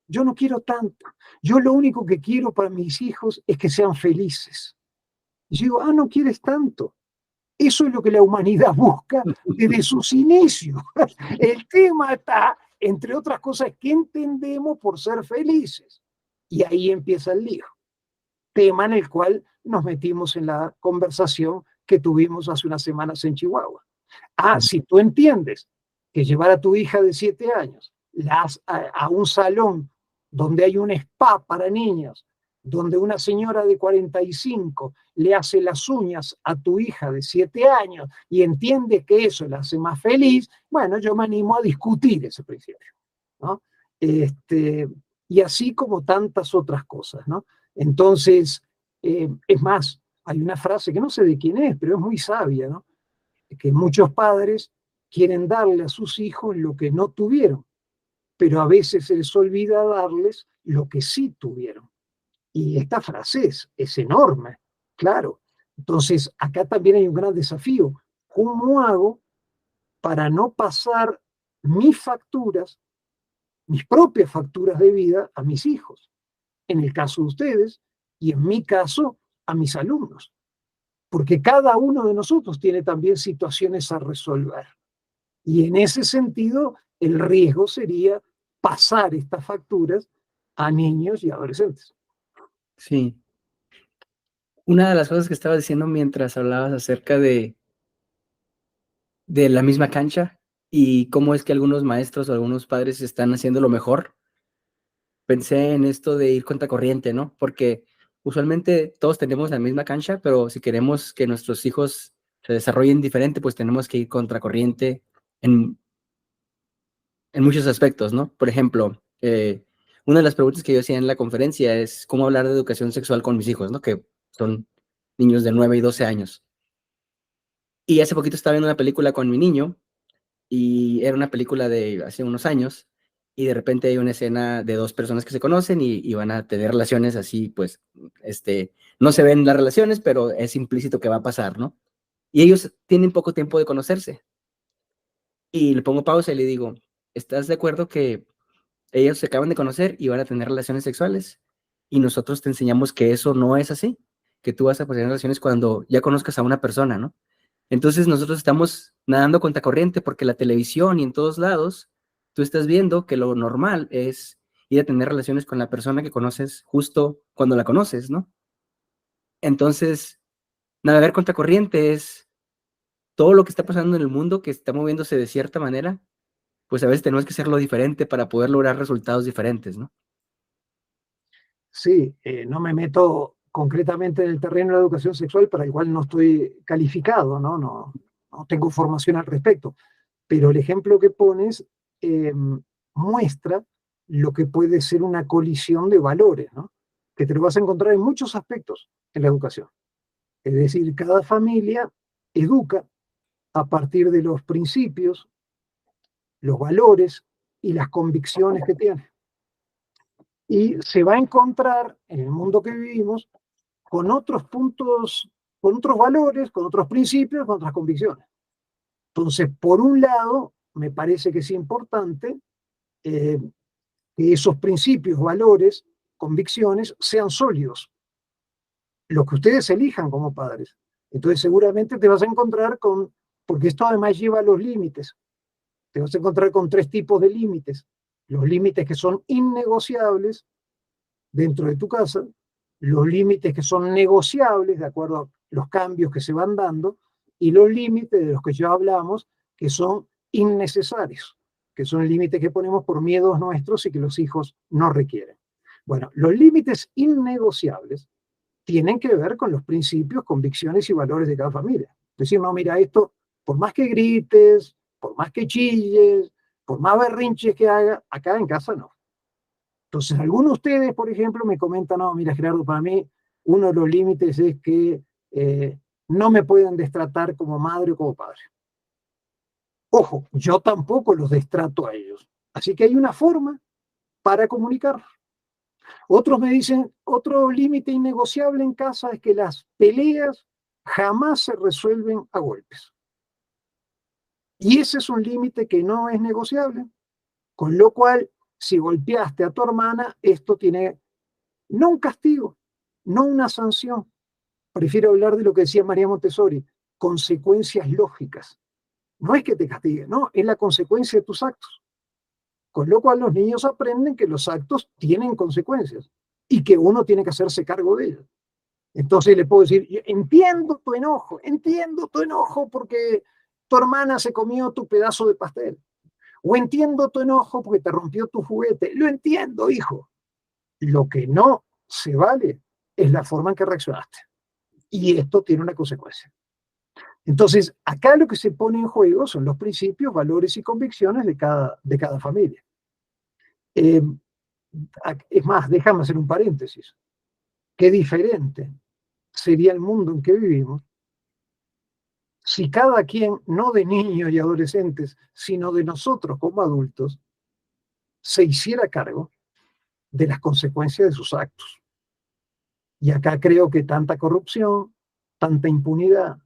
yo no quiero tanto. Yo lo único que quiero para mis hijos es que sean felices. Y yo digo, no quieres tanto. Eso es lo que la humanidad busca desde sus inicios. El tema está, entre otras cosas, que entendemos por ser felices. Y ahí empieza el lío. Tema en el cual nos metimos en la conversación que tuvimos hace unas semanas en Chihuahua. Si tú entiendes que llevar a tu hija de 7 años a un salón donde hay un spa para niños, donde una señora de 45 le hace las uñas a tu hija de 7 años y entiende que eso la hace más feliz, bueno, yo me animo a discutir ese principio, ¿no? Y así como tantas otras cosas, ¿no? Entonces, es más, hay una frase que no sé de quién es, pero es muy sabia, ¿no? Que muchos padres quieren darle a sus hijos lo que no tuvieron, pero a veces se les olvida darles lo que sí tuvieron. Y esta frase es enorme, claro. Entonces, acá también hay un gran desafío. ¿Cómo hago para no pasar mis facturas, mis propias facturas de vida a mis hijos? En el caso de ustedes y en mi caso a mis alumnos. Porque cada uno de nosotros tiene también situaciones a resolver. Y en ese sentido, el riesgo sería pasar estas facturas a niños y adolescentes. Sí. Una de las cosas que estabas diciendo mientras hablabas acerca de la misma cancha y cómo es que algunos maestros o algunos padres están haciendo lo mejor, pensé en esto de ir contra corriente, ¿no? Porque usualmente todos tenemos la misma cancha, pero si queremos que nuestros hijos se desarrollen diferente, pues tenemos que ir contra corriente en, en muchos aspectos, ¿no? Por ejemplo, una de las preguntas que yo hacía en la conferencia es cómo hablar de educación sexual con mis hijos, ¿no? Que son niños de 9 y 12 años. Y hace poquito estaba viendo una película con mi niño y era una película de hace unos años y de repente hay una escena de dos personas que se conocen y van a tener relaciones así, pues, no se ven las relaciones, pero es implícito que va a pasar, ¿no? Y ellos tienen poco tiempo de conocerse. Y le pongo pausa y le digo, ¿estás de acuerdo que ellos se acaban de conocer y van a tener relaciones sexuales? Y nosotros te enseñamos que eso no es así, que tú vas a tener relaciones cuando ya conozcas a una persona, ¿no? Entonces nosotros estamos nadando contra corriente porque la televisión y en todos lados tú estás viendo que lo normal es ir a tener relaciones con la persona que conoces justo cuando la conoces, ¿no? Entonces, navegar contra corriente es todo lo que está pasando en el mundo que está moviéndose de cierta manera, pues a veces tenemos que hacerlo diferente para poder lograr resultados diferentes, ¿no? Sí, no me meto concretamente en el terreno de la educación sexual, para el cual no estoy calificado, ¿no? No tengo formación al respecto. Pero el ejemplo que pones eh, muestra lo que puede ser una colisión de valores, ¿no? Que te lo vas a encontrar en muchos aspectos en la educación. Es decir, cada familia educa a partir de los principios, los valores y las convicciones que tiene. Y se va a encontrar en el mundo que vivimos con otros puntos, con otros valores, con otros principios, con otras convicciones. Entonces, por un lado, me parece que es importante que esos principios, valores, convicciones sean sólidos, lo que ustedes elijan como padres. Entonces seguramente te vas a encontrar con, porque esto además lleva a los límites, te vas a encontrar con 3 tipos de límites. Los límites que son innegociables dentro de tu casa, los límites que son negociables de acuerdo a los cambios que se van dando, y los límites de los que ya hablamos que son innecesarios, que son límites que ponemos por miedos nuestros y que los hijos no requieren. Bueno, los límites innegociables tienen que ver con los principios, convicciones y valores de cada familia. Es decir, no, mira, esto, por más que grites, por más que chilles, por más berrinches que haga, acá en casa no. Entonces, algunos de ustedes, por ejemplo, me comentan, no, mira, Gerardo, para mí uno de los límites es que no me pueden destratar como madre o como padre. Ojo, yo tampoco los destrato a ellos. Así que hay una forma para comunicar. Otros me dicen, otro límite innegociable en casa es que las peleas jamás se resuelven a golpes. Y ese es un límite que no es negociable. Con lo cual, si golpeaste a tu hermana, esto tiene no un castigo, no una sanción. Prefiero hablar de lo que decía María Montessori, consecuencias lógicas. No es que te castigue, no, es la consecuencia de tus actos. Con lo cual los niños aprenden que los actos tienen consecuencias y que uno tiene que hacerse cargo de ellos. Entonces le puedo decir, entiendo tu enojo porque tu hermana se comió tu pedazo de pastel. O entiendo tu enojo porque te rompió tu juguete. Lo entiendo, hijo. Lo que no se vale es la forma en que reaccionaste. Y esto tiene una consecuencia. Entonces, acá lo que se pone en juego son los principios, valores y convicciones de cada familia. Es más, déjame hacer un paréntesis. Qué diferente sería el mundo en que vivimos si cada quien, no de niños y adolescentes, sino de nosotros como adultos, se hiciera cargo de las consecuencias de sus actos. Y acá creo que tanta corrupción, tanta impunidad,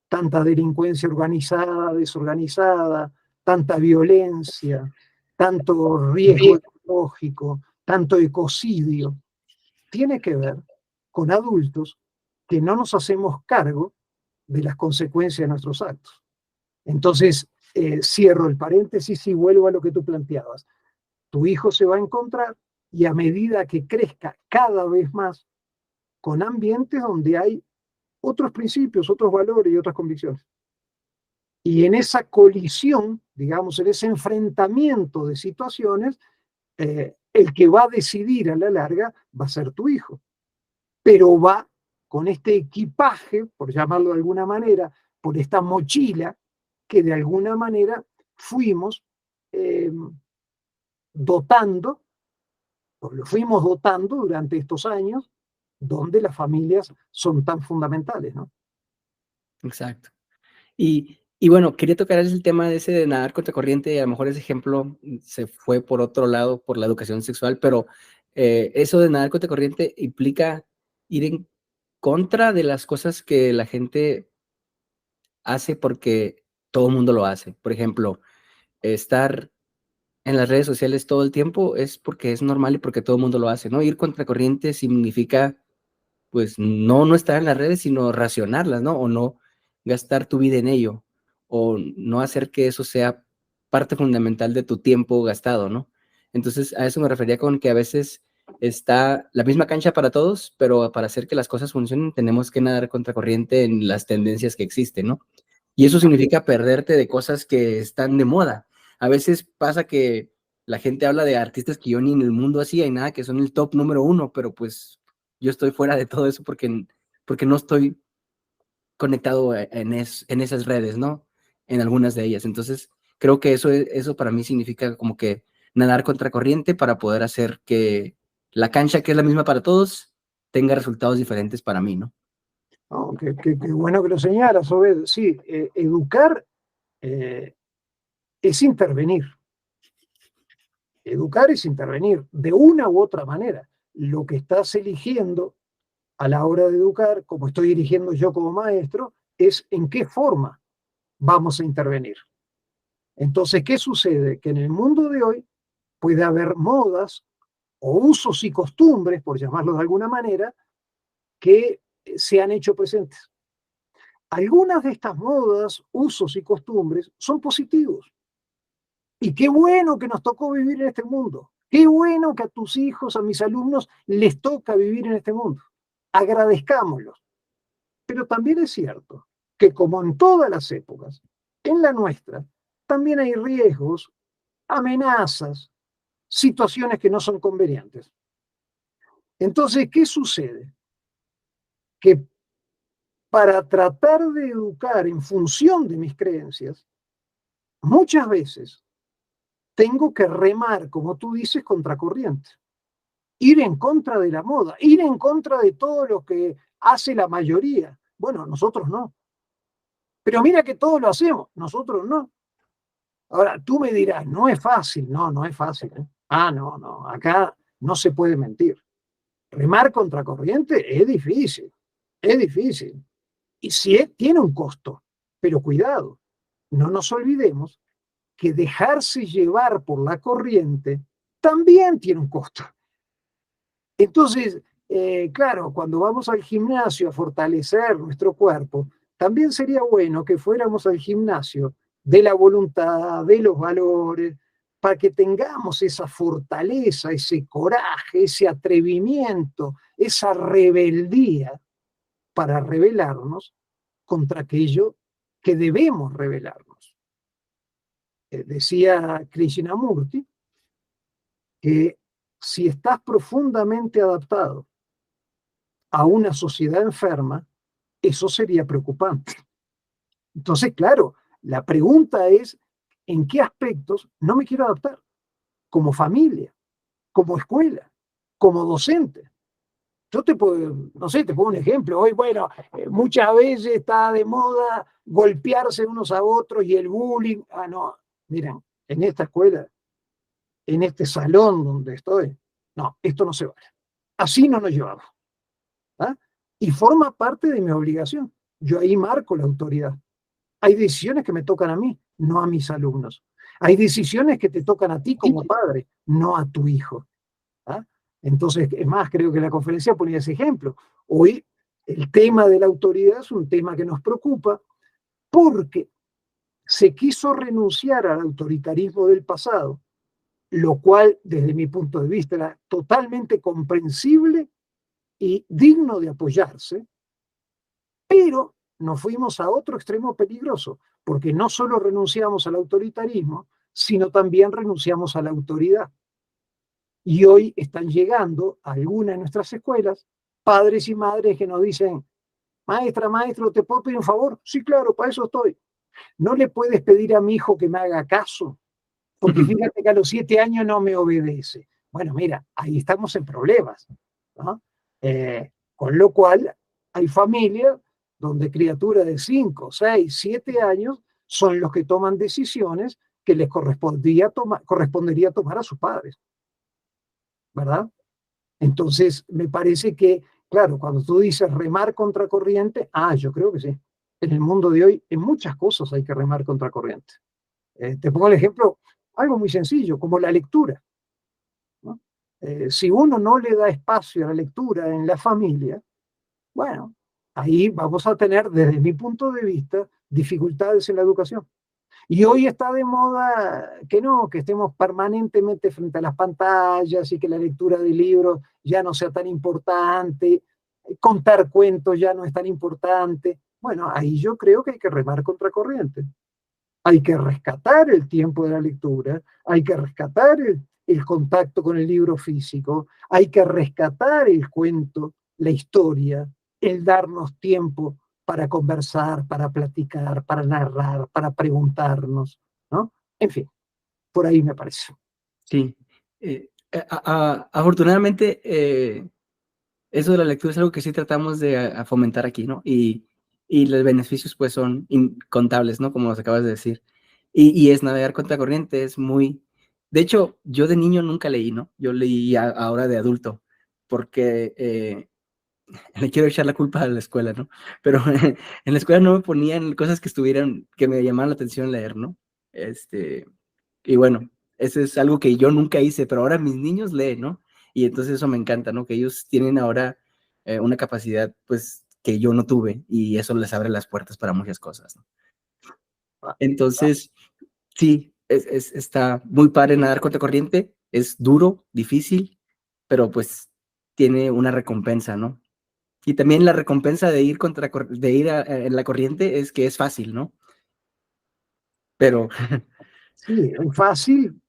tanta delincuencia organizada, desorganizada, tanta violencia, tanto riesgo ecológico, tanto ecocidio, tiene que ver con adultos que no nos hacemos cargo de las consecuencias de nuestros actos. Entonces, cierro el paréntesis y vuelvo a lo que tú planteabas. Tu hijo se va a encontrar y a medida que crezca cada vez más con ambientes donde hay otros principios, otros valores y otras convicciones. Y en esa colisión, digamos, en ese enfrentamiento de situaciones, el que va a decidir a la larga va a ser tu hijo. Pero va con este equipaje, por llamarlo de alguna manera, por esta mochila que de alguna manera fuimos dotando, o lo fuimos dotando durante estos años, donde las familias son tan fundamentales, ¿no? Exacto. Y bueno, quería tocar el tema de ese de nadar contra corriente, y a lo mejor ese ejemplo se fue por otro lado, por la educación sexual, pero eso de nadar contra corriente implica ir en contra de las cosas que la gente hace porque todo el mundo lo hace. Por ejemplo, estar en las redes sociales todo el tiempo es porque es normal y porque todo el mundo lo hace, ¿no? Ir contra corriente significa pues no estar en las redes, sino racionarlas, ¿no? O no gastar tu vida en ello, o no hacer que eso sea parte fundamental de tu tiempo gastado, ¿no? Entonces, a eso me refería con que a veces está la misma cancha para todos, pero para hacer que las cosas funcionen tenemos que nadar contracorriente en las tendencias que existen, ¿no? Y eso significa perderte de cosas que están de moda. A veces pasa que la gente habla de artistas que yo ni en el mundo así hay nada, que son el top número uno, pero pues yo estoy fuera de todo eso porque no estoy conectado en esas redes, ¿no? En algunas de ellas. Entonces, creo que eso para mí significa como que nadar contracorriente para poder hacer que la cancha, que es la misma para todos, tenga resultados diferentes para mí, ¿no? Oh, qué bueno que lo señalas, Obed. Sí, educar es intervenir. Educar es intervenir de una u otra manera. Lo que estás eligiendo a la hora de educar, como estoy eligiendo yo como maestro, es en qué forma vamos a intervenir. Entonces, ¿qué sucede? Que en el mundo de hoy puede haber modas o usos y costumbres, por llamarlos de alguna manera, que se han hecho presentes. algunas de estas modas, usos y costumbres son positivos. Y qué bueno que nos tocó vivir en este mundo. Qué bueno que a tus hijos, a mis alumnos, les toca vivir en este mundo. Agradezcámoslos. Pero también es cierto que como en todas las épocas, en la nuestra, también hay riesgos, amenazas, situaciones que no son convenientes. Entonces, ¿qué sucede? Que para tratar de educar en función de mis creencias, muchas veces tengo que remar, como tú dices, contracorriente. Ir en contra de la moda, ir en contra de todo lo que hace la mayoría. Bueno, nosotros no. Pero mira que todos lo hacemos, nosotros no. Ahora, tú me dirás, no es fácil. No, no es fácil. ¿Eh? No, no, acá no se puede mentir. Remar contracorriente es difícil, es difícil. Y sí, tiene un costo, pero cuidado, no nos olvidemos que dejarse llevar por la corriente también tiene un costo. Entonces, claro, cuando vamos al gimnasio a fortalecer nuestro cuerpo, también sería bueno que fuéramos al gimnasio de la voluntad, de los valores, para que tengamos esa fortaleza, ese coraje, ese atrevimiento, esa rebeldía para rebelarnos contra aquello que debemos rebelarnos. Decía Krishnamurti que si estás profundamente adaptado a una sociedad enferma, eso sería preocupante. Entonces, claro, la pregunta es, ¿en qué aspectos no me quiero adaptar? Como familia, como escuela, como docente. Yo te puedo, no sé, te pongo un ejemplo. Hoy, bueno, muchas veces está de moda golpearse unos a otros y el bullying. No, miren, en esta escuela, en este salón donde estoy, no, esto no se vale. Así no nos llevamos. ¿Ah? Y forma parte de mi obligación. Yo ahí marco la autoridad. Hay decisiones que me tocan a mí, no a mis alumnos. Hay decisiones que te tocan a ti como padre, no a tu hijo. ¿Ah? Entonces, es más, creo que la conferencia ponía ese ejemplo. Hoy el tema de la autoridad es un tema que nos preocupa porque se quiso renunciar al autoritarismo del pasado, lo cual desde mi punto de vista era totalmente comprensible y digno de apoyarse, pero nos fuimos a otro extremo peligroso, porque no solo renunciamos al autoritarismo, sino también renunciamos a la autoridad. Y hoy están llegando a algunas de nuestras escuelas padres y madres que nos dicen, maestra, maestro, ¿te puedo pedir un favor? Sí, claro, para eso estoy. ¿No le puedes pedir a mi hijo que me haga caso? Porque fíjate que a los 7 años no me obedece. Bueno, mira, ahí estamos en problemas, ¿no? Con lo cual, hay familias donde criaturas de 5, 6, 7 años son los que toman decisiones que les correspondería tomar a sus padres, ¿verdad? Entonces, me parece que, claro, cuando tú dices remar contra corriente, yo creo que sí. En el mundo de hoy, en muchas cosas hay que remar contra corriente. Te pongo el ejemplo, algo muy sencillo, como la lectura, ¿no? Si uno no le da espacio a la lectura en la familia, bueno, ahí vamos a tener, desde mi punto de vista, dificultades en la educación. Y hoy está de moda que no, que estemos permanentemente frente a las pantallas y que la lectura de libros ya no sea tan importante, contar cuentos ya no es tan importante. Bueno, ahí yo creo que hay que remar contra corriente. Hay que rescatar el tiempo de la lectura, hay que rescatar el contacto con el libro físico, hay que rescatar el cuento, la historia, el darnos tiempo para conversar, para platicar, para narrar, para preguntarnos, ¿no? En fin, por ahí me parece. Sí. Afortunadamente, eso de la lectura es algo que sí tratamos de a fomentar aquí, ¿no? Y los beneficios pues son incontables, ¿no? Como nos acabas de decir. Y es navegar contra corriente, es muy... De hecho, yo de niño nunca leí, ¿no? Yo leí ahora de adulto, porque le quiero echar la culpa a la escuela, ¿no? Pero en la escuela no me ponían cosas que estuvieran, que me llamaran la atención leer, ¿no? Y bueno, eso es algo que yo nunca hice, pero ahora mis niños leen, ¿no? Y entonces eso me encanta, ¿no? Que ellos tienen ahora una capacidad, pues, que yo no tuve, y eso les abre las puertas para muchas cosas, ¿no? Ah, Entonces, sí, está muy padre nadar contra corriente, es duro, difícil, pero pues tiene una recompensa, ¿no? Y también la recompensa de ir en la corriente es que es fácil, ¿no? Pero sí, es fácil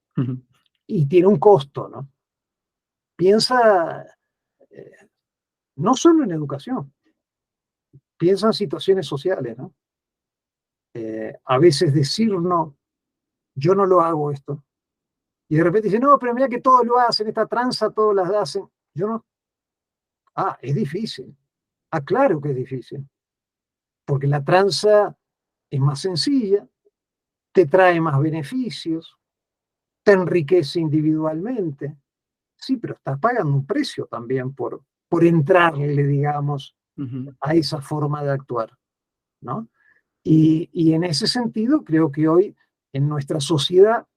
y tiene un costo, ¿no? Piensa eh, no solo en educación, piensa en situaciones sociales, ¿no? A veces decir no, yo no lo hago esto. Y de repente dice, no, pero mira que todos lo hacen, esta tranza todos las hacen. Yo no. Ah, es difícil. Ah, claro que es difícil. Porque la tranza es más sencilla, te trae más beneficios, te enriquece individualmente. Sí, pero estás pagando un precio también por entrarle, digamos, a esa forma de actuar, ¿no? Y en ese sentido, creo que hoy en nuestra sociedad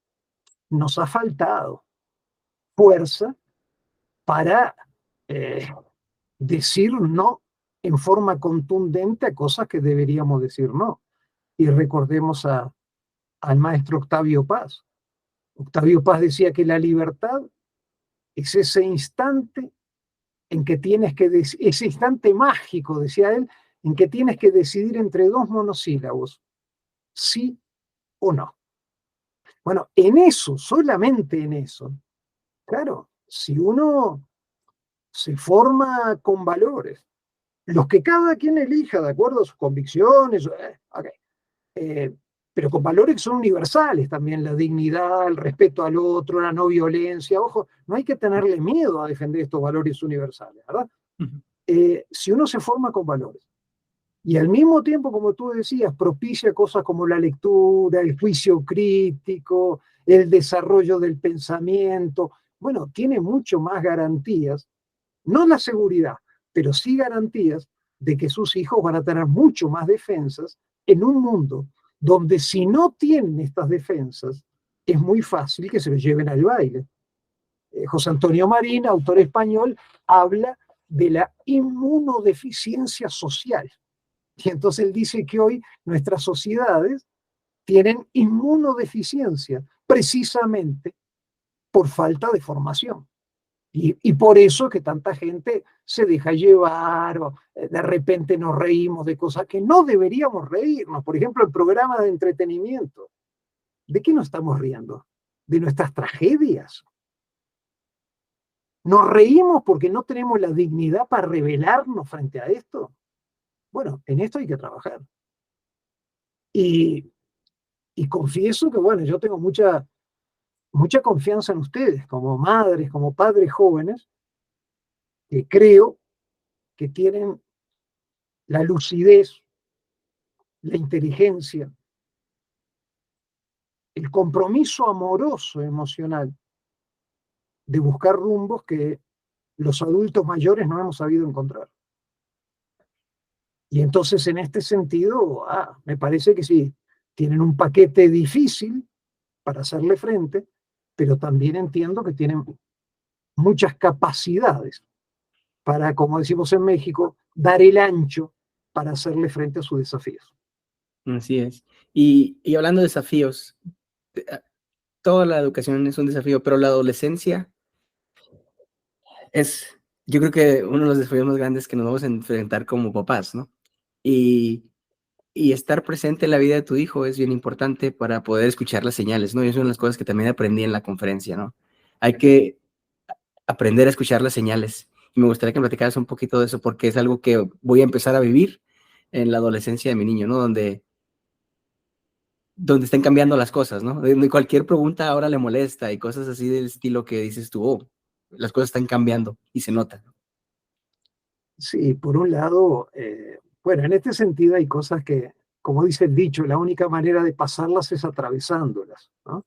nos ha faltado fuerza para eh, decir no en forma contundente a cosas que deberíamos decir no. Y recordemos al maestro Octavio Paz. Octavio Paz decía que la libertad es ese instante en que tienes que, ese instante mágico, decía él, en que tienes que decidir entre dos monosílabos, sí o no. Bueno, en eso, solamente en eso, claro, si uno se forma con valores, los que cada quien elija de acuerdo a sus convicciones, okay, pero con valores que son universales también, la dignidad, el respeto al otro, la no violencia, ojo, no hay que tenerle miedo a defender estos valores universales, ¿verdad? Si uno se forma con valores y al mismo tiempo, como tú decías, propicia cosas como la lectura, el juicio crítico, el desarrollo del pensamiento, bueno, tiene mucho más garantías, no la seguridad, pero sí garantías de que sus hijos van a tener mucho más defensas en un mundo donde si no tienen estas defensas, es muy fácil que se los lleven al baile. José Antonio Marín, autor español, habla de la inmunodeficiencia social. Y entonces él dice que hoy nuestras sociedades tienen inmunodeficiencia precisamente por falta de formación. Y por eso que tanta gente se deja llevar o de repente nos reímos de cosas que no deberíamos reírnos. Por ejemplo, el programa de entretenimiento. ¿De qué nos estamos riendo? De nuestras tragedias. ¿Nos reímos porque no tenemos la dignidad para rebelarnos frente a esto? Bueno, en esto hay que trabajar. Y, y confieso que, bueno, yo tengo mucha confianza en ustedes, como madres, como padres jóvenes, que creo que tienen la lucidez, la inteligencia, el compromiso amoroso, emocional, de buscar rumbos que los adultos mayores no hemos sabido encontrar. Y entonces, en este sentido, me parece que sí, tienen un paquete difícil para hacerle frente, pero también entiendo que tienen muchas capacidades para, como decimos en México, dar el ancho para hacerle frente a sus desafíos. Así es. Y hablando de desafíos, toda la educación es un desafío, pero la adolescencia es, yo creo que uno de los desafíos más grandes que nos vamos a enfrentar como papás, ¿no? Y, y estar presente en la vida de tu hijo es bien importante para poder escuchar las señales, ¿no? Y eso es una de las cosas que también aprendí en la conferencia, ¿no? Hay que aprender a escuchar las señales. Y me gustaría que me platicaras un poquito de eso, porque es algo que voy a empezar a vivir en la adolescencia de mi niño, ¿no? Donde estén cambiando las cosas, ¿no? De cualquier pregunta ahora le molesta y cosas así del estilo que dices tú, oh, las cosas están cambiando y se nota. Sí, por un lado, bueno, en este sentido hay cosas que, como dice el dicho, la única manera de pasarlas es atravesándolas, ¿no?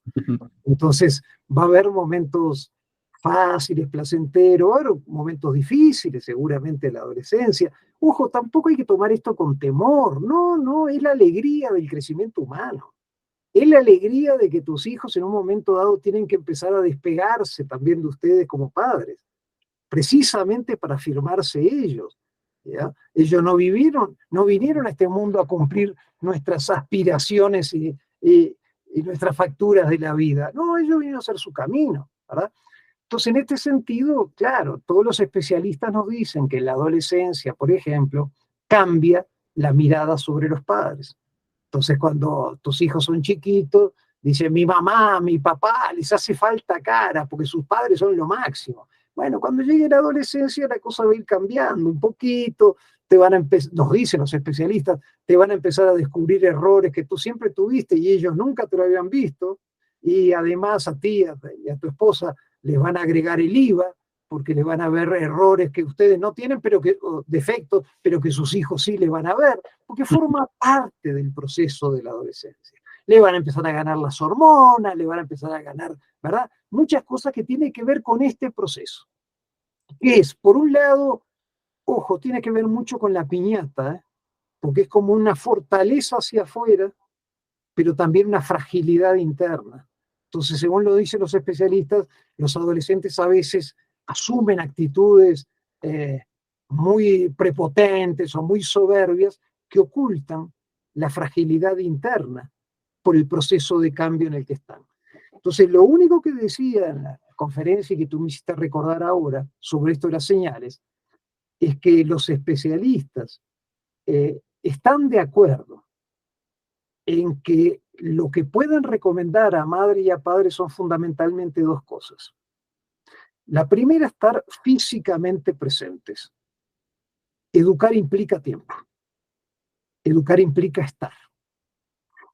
Entonces, va a haber momentos fáciles, placenteros, va a haber momentos difíciles, seguramente en la adolescencia. Ojo, tampoco hay que tomar esto con temor, no, no, es la alegría del crecimiento humano. Es la alegría de que tus hijos en un momento dado tienen que empezar a despegarse también de ustedes como padres, precisamente para afirmarse ellos. ¿ya? Ellos no vinieron a este mundo a cumplir nuestras aspiraciones y nuestras facturas de la vida. No, ellos vinieron a hacer su camino, ¿verdad? Entonces, en este sentido, claro, todos los especialistas nos dicen que en la adolescencia, por ejemplo, cambia la mirada sobre los padres. Entonces, cuando tus hijos son chiquitos, dicen, mi mamá, mi papá, les hace falta cara porque sus padres son lo máximo. Bueno, cuando llegue la adolescencia, la cosa va a ir cambiando un poquito, te van a empezar, nos dicen los especialistas, te van a empezar a descubrir errores que tú siempre tuviste y ellos nunca te lo habían visto, y además a ti y a tu esposa les van a agregar el IVA, porque le van a ver errores que ustedes no tienen, pero o defectos, pero que sus hijos sí le van a ver, porque forma parte del proceso de la adolescencia. Le van a empezar a ganar las hormonas, le van a empezar a ganar, ¿verdad? Muchas cosas que tienen que ver con este proceso. Que es, por un lado, ojo, tiene que ver mucho con la piñata, ¿eh? Porque es como una fortaleza hacia afuera, pero también una fragilidad interna. Entonces, según lo dicen los especialistas, los adolescentes a veces asumen actitudes muy prepotentes o muy soberbias que ocultan la fragilidad interna por el proceso de cambio en el que están. Entonces, lo único que decía en la conferencia y que tú me hiciste recordar ahora sobre esto de las señales es que los especialistas están de acuerdo en que lo que pueden recomendar a madre y a padre son fundamentalmente dos cosas. La primera, estar físicamente presentes. Educar implica tiempo. Educar implica estar.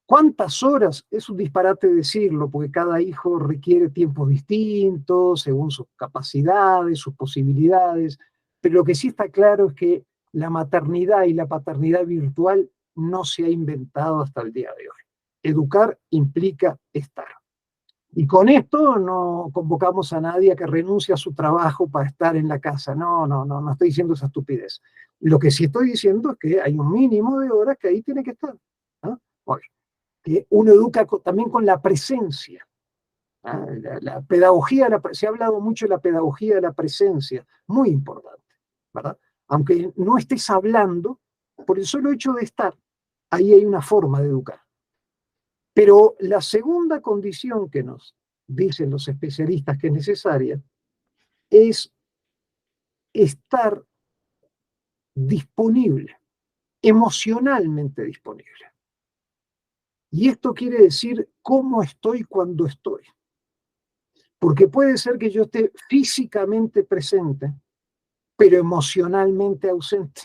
¿Cuántas horas? Es un disparate decirlo, porque cada hijo requiere tiempos distintos, según sus capacidades, sus posibilidades, pero lo que sí está claro es que la maternidad y la paternidad virtual no se ha inventado hasta el día de hoy. Educar implica estar. Y con esto no convocamos a nadie a que renuncie a su trabajo para estar en la casa. No estoy diciendo esa estupidez. Lo que sí estoy diciendo es que hay un mínimo de horas que ahí tiene que estar, ¿no? Okay. Que uno educa también con la presencia. La pedagogía, se ha hablado mucho de la pedagogía de la presencia, muy importante, ¿verdad? Aunque no estés hablando, por el solo hecho de estar, ahí hay una forma de educar. Pero la segunda condición que nos dicen los especialistas que es necesaria es estar disponible, emocionalmente disponible. Y esto quiere decir cómo estoy cuando estoy. Porque puede ser que yo esté físicamente presente, pero emocionalmente ausente.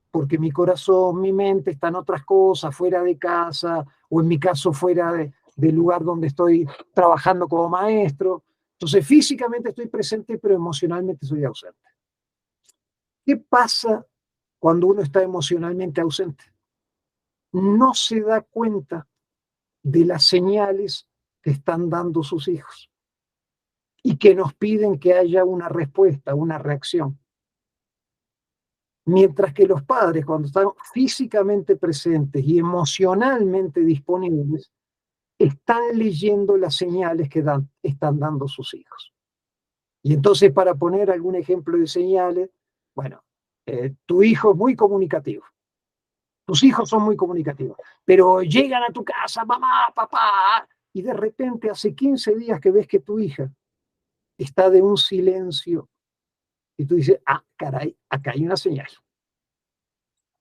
Porque mi corazón, mi mente está en otras cosas, fuera de casa, o en mi caso fuera del lugar donde estoy trabajando como maestro. Entonces físicamente estoy presente, pero emocionalmente soy ausente. ¿Qué pasa cuando uno está emocionalmente ausente? No se da cuenta de las señales que están dando sus hijos y que nos piden que haya una respuesta, una reacción. Mientras que los padres, cuando están físicamente presentes y emocionalmente disponibles, están leyendo las señales que están dando sus hijos. Y entonces, para poner algún ejemplo de señales, bueno, tu hijo es muy comunicativo. Tus hijos son muy comunicativos, pero llegan a tu casa, mamá, papá, y de repente hace 15 días que ves que tu hija está de un silencio y tú dices, ah, caray, acá hay una señal.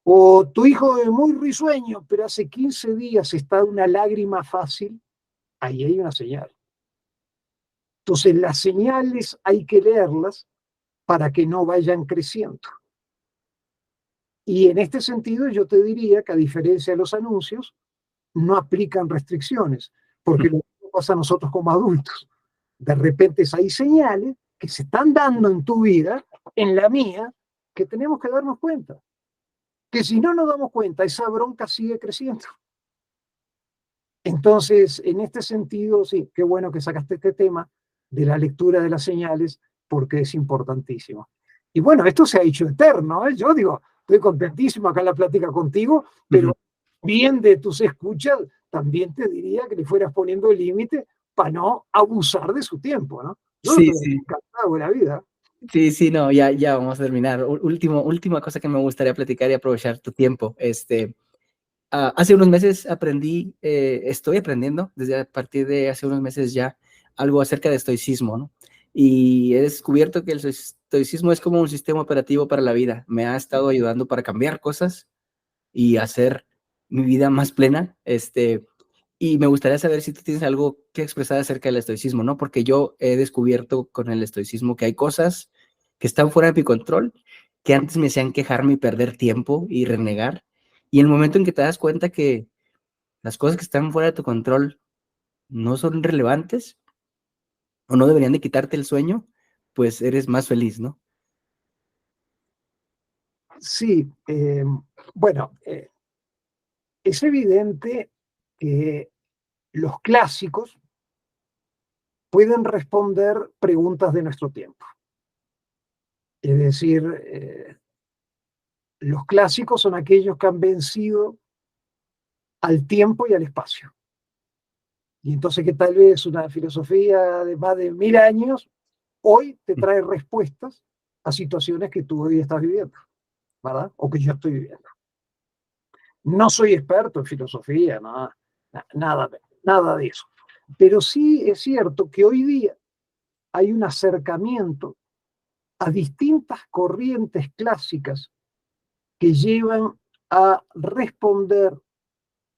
O tu hijo es muy risueño, pero hace 15 días está de una lágrima fácil, ahí hay una señal. Entonces las señales hay que leerlas para que no vayan creciendo. Y en este sentido yo te diría que a diferencia de los anuncios, no aplican restricciones, porque lo que pasa a nosotros como adultos. De repente hay señales que se están dando en tu vida, en la mía, que tenemos que darnos cuenta. Que si no nos damos cuenta, esa bronca sigue creciendo. Entonces, en este sentido, sí, qué bueno que sacaste este tema de la lectura de las señales, porque es importantísimo. Y bueno, esto se ha hecho eterno, ¿eh? Yo digo, estoy contentísimo acá en la plática contigo, pero bien de tus escuchas, también te diría que le fueras poniendo el límite para no abusar de su tiempo, ¿no? Yo Sí, estoy sí. encantado de la vida. Sí, sí, no, ya vamos a terminar. Última cosa que me gustaría platicar y aprovechar tu tiempo. Hace unos meses estoy aprendiendo, desde a partir de hace unos meses ya, algo acerca de estoicismo, ¿no? Y he descubierto que el estoicismo es como un sistema operativo para la vida. Me ha estado ayudando para cambiar cosas y hacer mi vida más plena. Y me gustaría saber si tú tienes algo que expresar acerca del estoicismo, ¿no? Porque yo he descubierto con el estoicismo que hay cosas que están fuera de mi control, que antes me hacían quejarme y perder tiempo y renegar. Y el momento en que te das cuenta que las cosas que están fuera de tu control no son relevantes o no deberían de quitarte el sueño, pues eres más feliz, ¿no? Sí, bueno, es evidente que los clásicos pueden responder preguntas de nuestro tiempo. Es decir, los clásicos son aquellos que han vencido al tiempo y al espacio. Y entonces que tal vez una filosofía de más de 1000 años hoy te trae respuestas a situaciones que tú hoy estás viviendo, ¿verdad? O que yo estoy viviendo. No soy experto en filosofía, nada de eso. Pero sí es cierto que hoy día hay un acercamiento a distintas corrientes clásicas que llevan a responder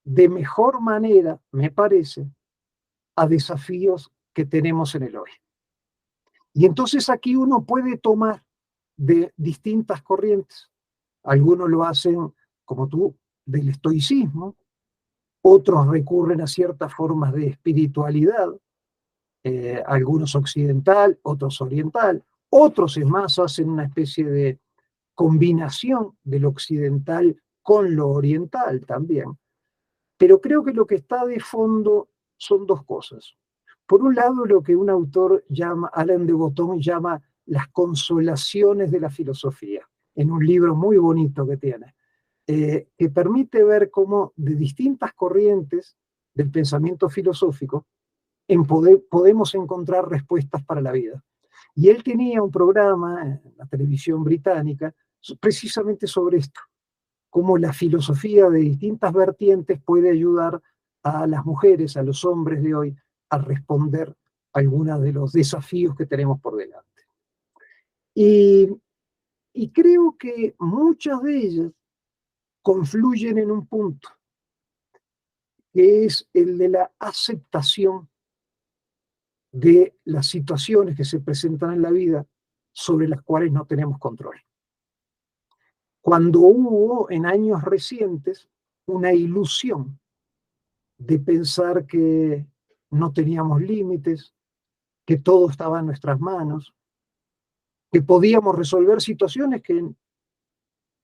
de mejor manera, me parece, a desafíos que tenemos en el hoy. Y entonces aquí uno puede tomar de distintas corrientes. Algunos lo hacen, como tú, del estoicismo, otros recurren a ciertas formas de espiritualidad, algunos occidental, otros oriental, otros es más hacen una especie de combinación del occidental con lo oriental también. Pero creo que lo que está de fondo son dos cosas. Por un lado, lo que un autor llama, Alain de Botton, llama las consolaciones de la filosofía, en un libro muy bonito que tiene, que permite ver cómo de distintas corrientes del pensamiento filosófico podemos encontrar respuestas para la vida. Y él tenía un programa en la televisión británica precisamente sobre esto, cómo la filosofía de distintas vertientes puede ayudar a las mujeres, a los hombres de hoy, a responder a algunos de los desafíos que tenemos por delante. Y, y creo que muchas de ellas confluyen en un punto, que es el de la aceptación de las situaciones que se presentan en la vida sobre las cuales no tenemos control. Cuando hubo en años recientes una ilusión de pensar que no teníamos límites, que todo estaba en nuestras manos, que podíamos resolver situaciones que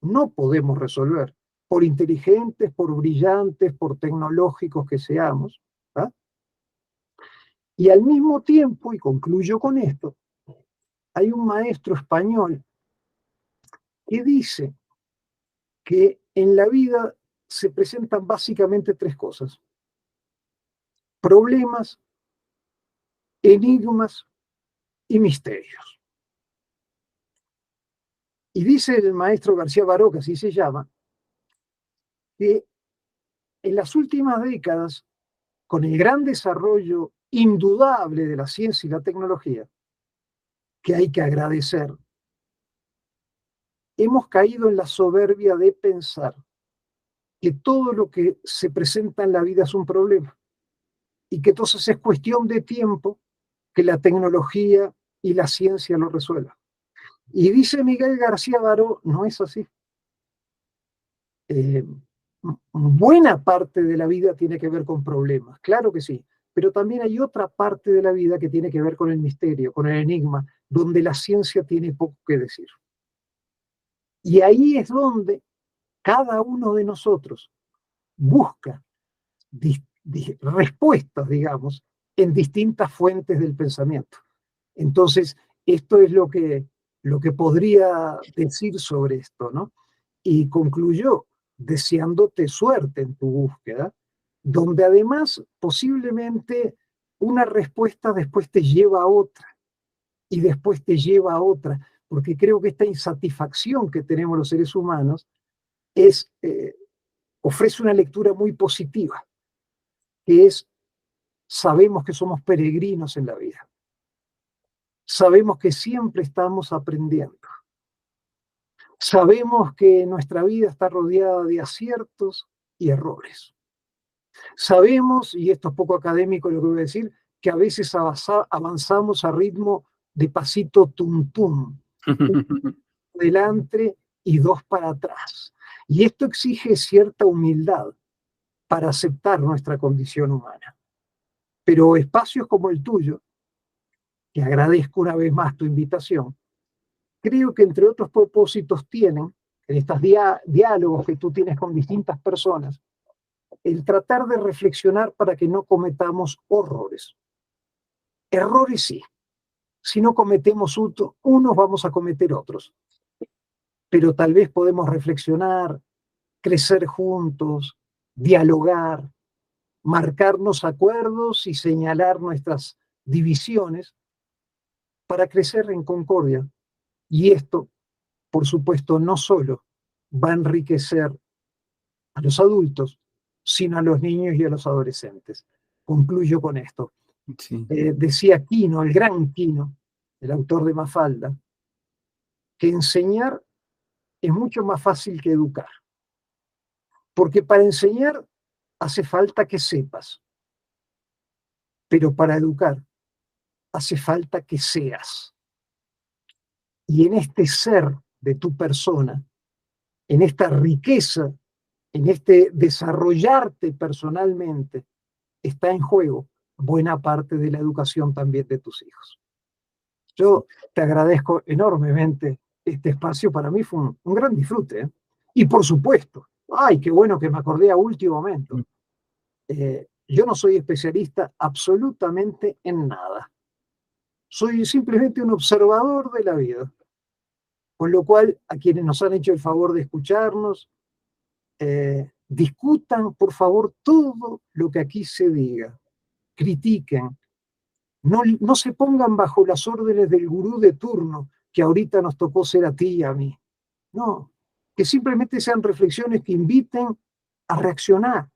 no podemos resolver, por inteligentes, por brillantes, por tecnológicos que seamos. ¿Ah? Y al mismo tiempo, y concluyo con esto, hay un maestro español que dice que en la vida se presentan básicamente tres cosas: problemas, enigmas y misterios. Y dice el maestro García Baró, que así se llama, que en las últimas décadas, con el gran desarrollo indudable de la ciencia y la tecnología, que hay que agradecer, hemos caído en la soberbia de pensar que todo lo que se presenta en la vida es un problema y que entonces es cuestión de tiempo que la tecnología y la ciencia lo resuelvan. Y dice Miguel García Baró, no es así. Eh, Buena parte de la vida tiene que ver con problemas, claro que sí, pero también hay otra parte de la vida que tiene que ver con el misterio, con el enigma, donde la ciencia tiene poco que decir. Y ahí es donde cada uno de nosotros busca respuestas, digamos, en distintas fuentes del pensamiento. Entonces, esto es lo que podría decir sobre esto, ¿no? Y concluyó deseándote suerte en tu búsqueda, donde además posiblemente una respuesta después te lleva a otra y después te lleva a otra, porque creo que esta insatisfacción que tenemos los seres humanos es, ofrece una lectura muy positiva, que es, sabemos que somos peregrinos en la vida, sabemos que siempre estamos aprendiendo, sabemos que nuestra vida está rodeada de aciertos y errores. Sabemos, y esto es poco académico lo que voy a decir, que a veces avanzamos a ritmo de pasito tum tum, delante y dos para atrás. Y esto exige cierta humildad para aceptar nuestra condición humana. Pero espacios como el tuyo, que agradezco una vez más tu invitación, creo que entre otros propósitos tienen, en estos diálogos que tú tienes con distintas personas, el tratar de reflexionar para que no cometamos horrores. Errores sí. Si no cometemos unos, vamos a cometer otros. Pero tal vez podemos reflexionar, crecer juntos, dialogar, marcarnos acuerdos y señalar nuestras divisiones para crecer en concordia. Y esto, por supuesto, no solo va a enriquecer a los adultos, sino a los niños y a los adolescentes. Concluyo con esto. Sí. Decía Quino, el gran Quino, el autor de Mafalda, que enseñar es mucho más fácil que educar. Porque para enseñar hace falta que sepas, pero para educar hace falta que seas. Y en este ser de tu persona, en esta riqueza, en este desarrollarte personalmente, está en juego buena parte de la educación también de tus hijos. Yo te agradezco enormemente este espacio, para mí fue un gran disfrute, ¿eh? Y por supuesto, ay, qué bueno que me acordé a último momento. Yo no soy especialista absolutamente en nada. Soy simplemente un observador de la vida. Con lo cual, a quienes nos han hecho el favor de escucharnos, discutan, por favor, todo lo que aquí se diga. Critiquen. No se pongan bajo las órdenes del gurú de turno, que ahorita nos tocó ser a ti y a mí. No, que simplemente sean reflexiones que inviten a reaccionar,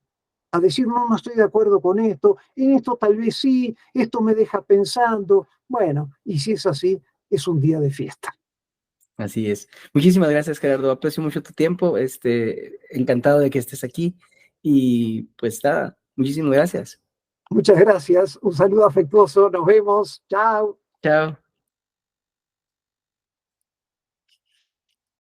a decir, no estoy de acuerdo con esto, en esto tal vez sí, esto me deja pensando. Bueno, y si es así, es un día de fiesta. Así es. Muchísimas gracias, Gerardo. Aprecio mucho tu tiempo. Encantado de que estés aquí. Y pues nada, muchísimas gracias. Muchas gracias, un saludo afectuoso, nos vemos, chao. Chao.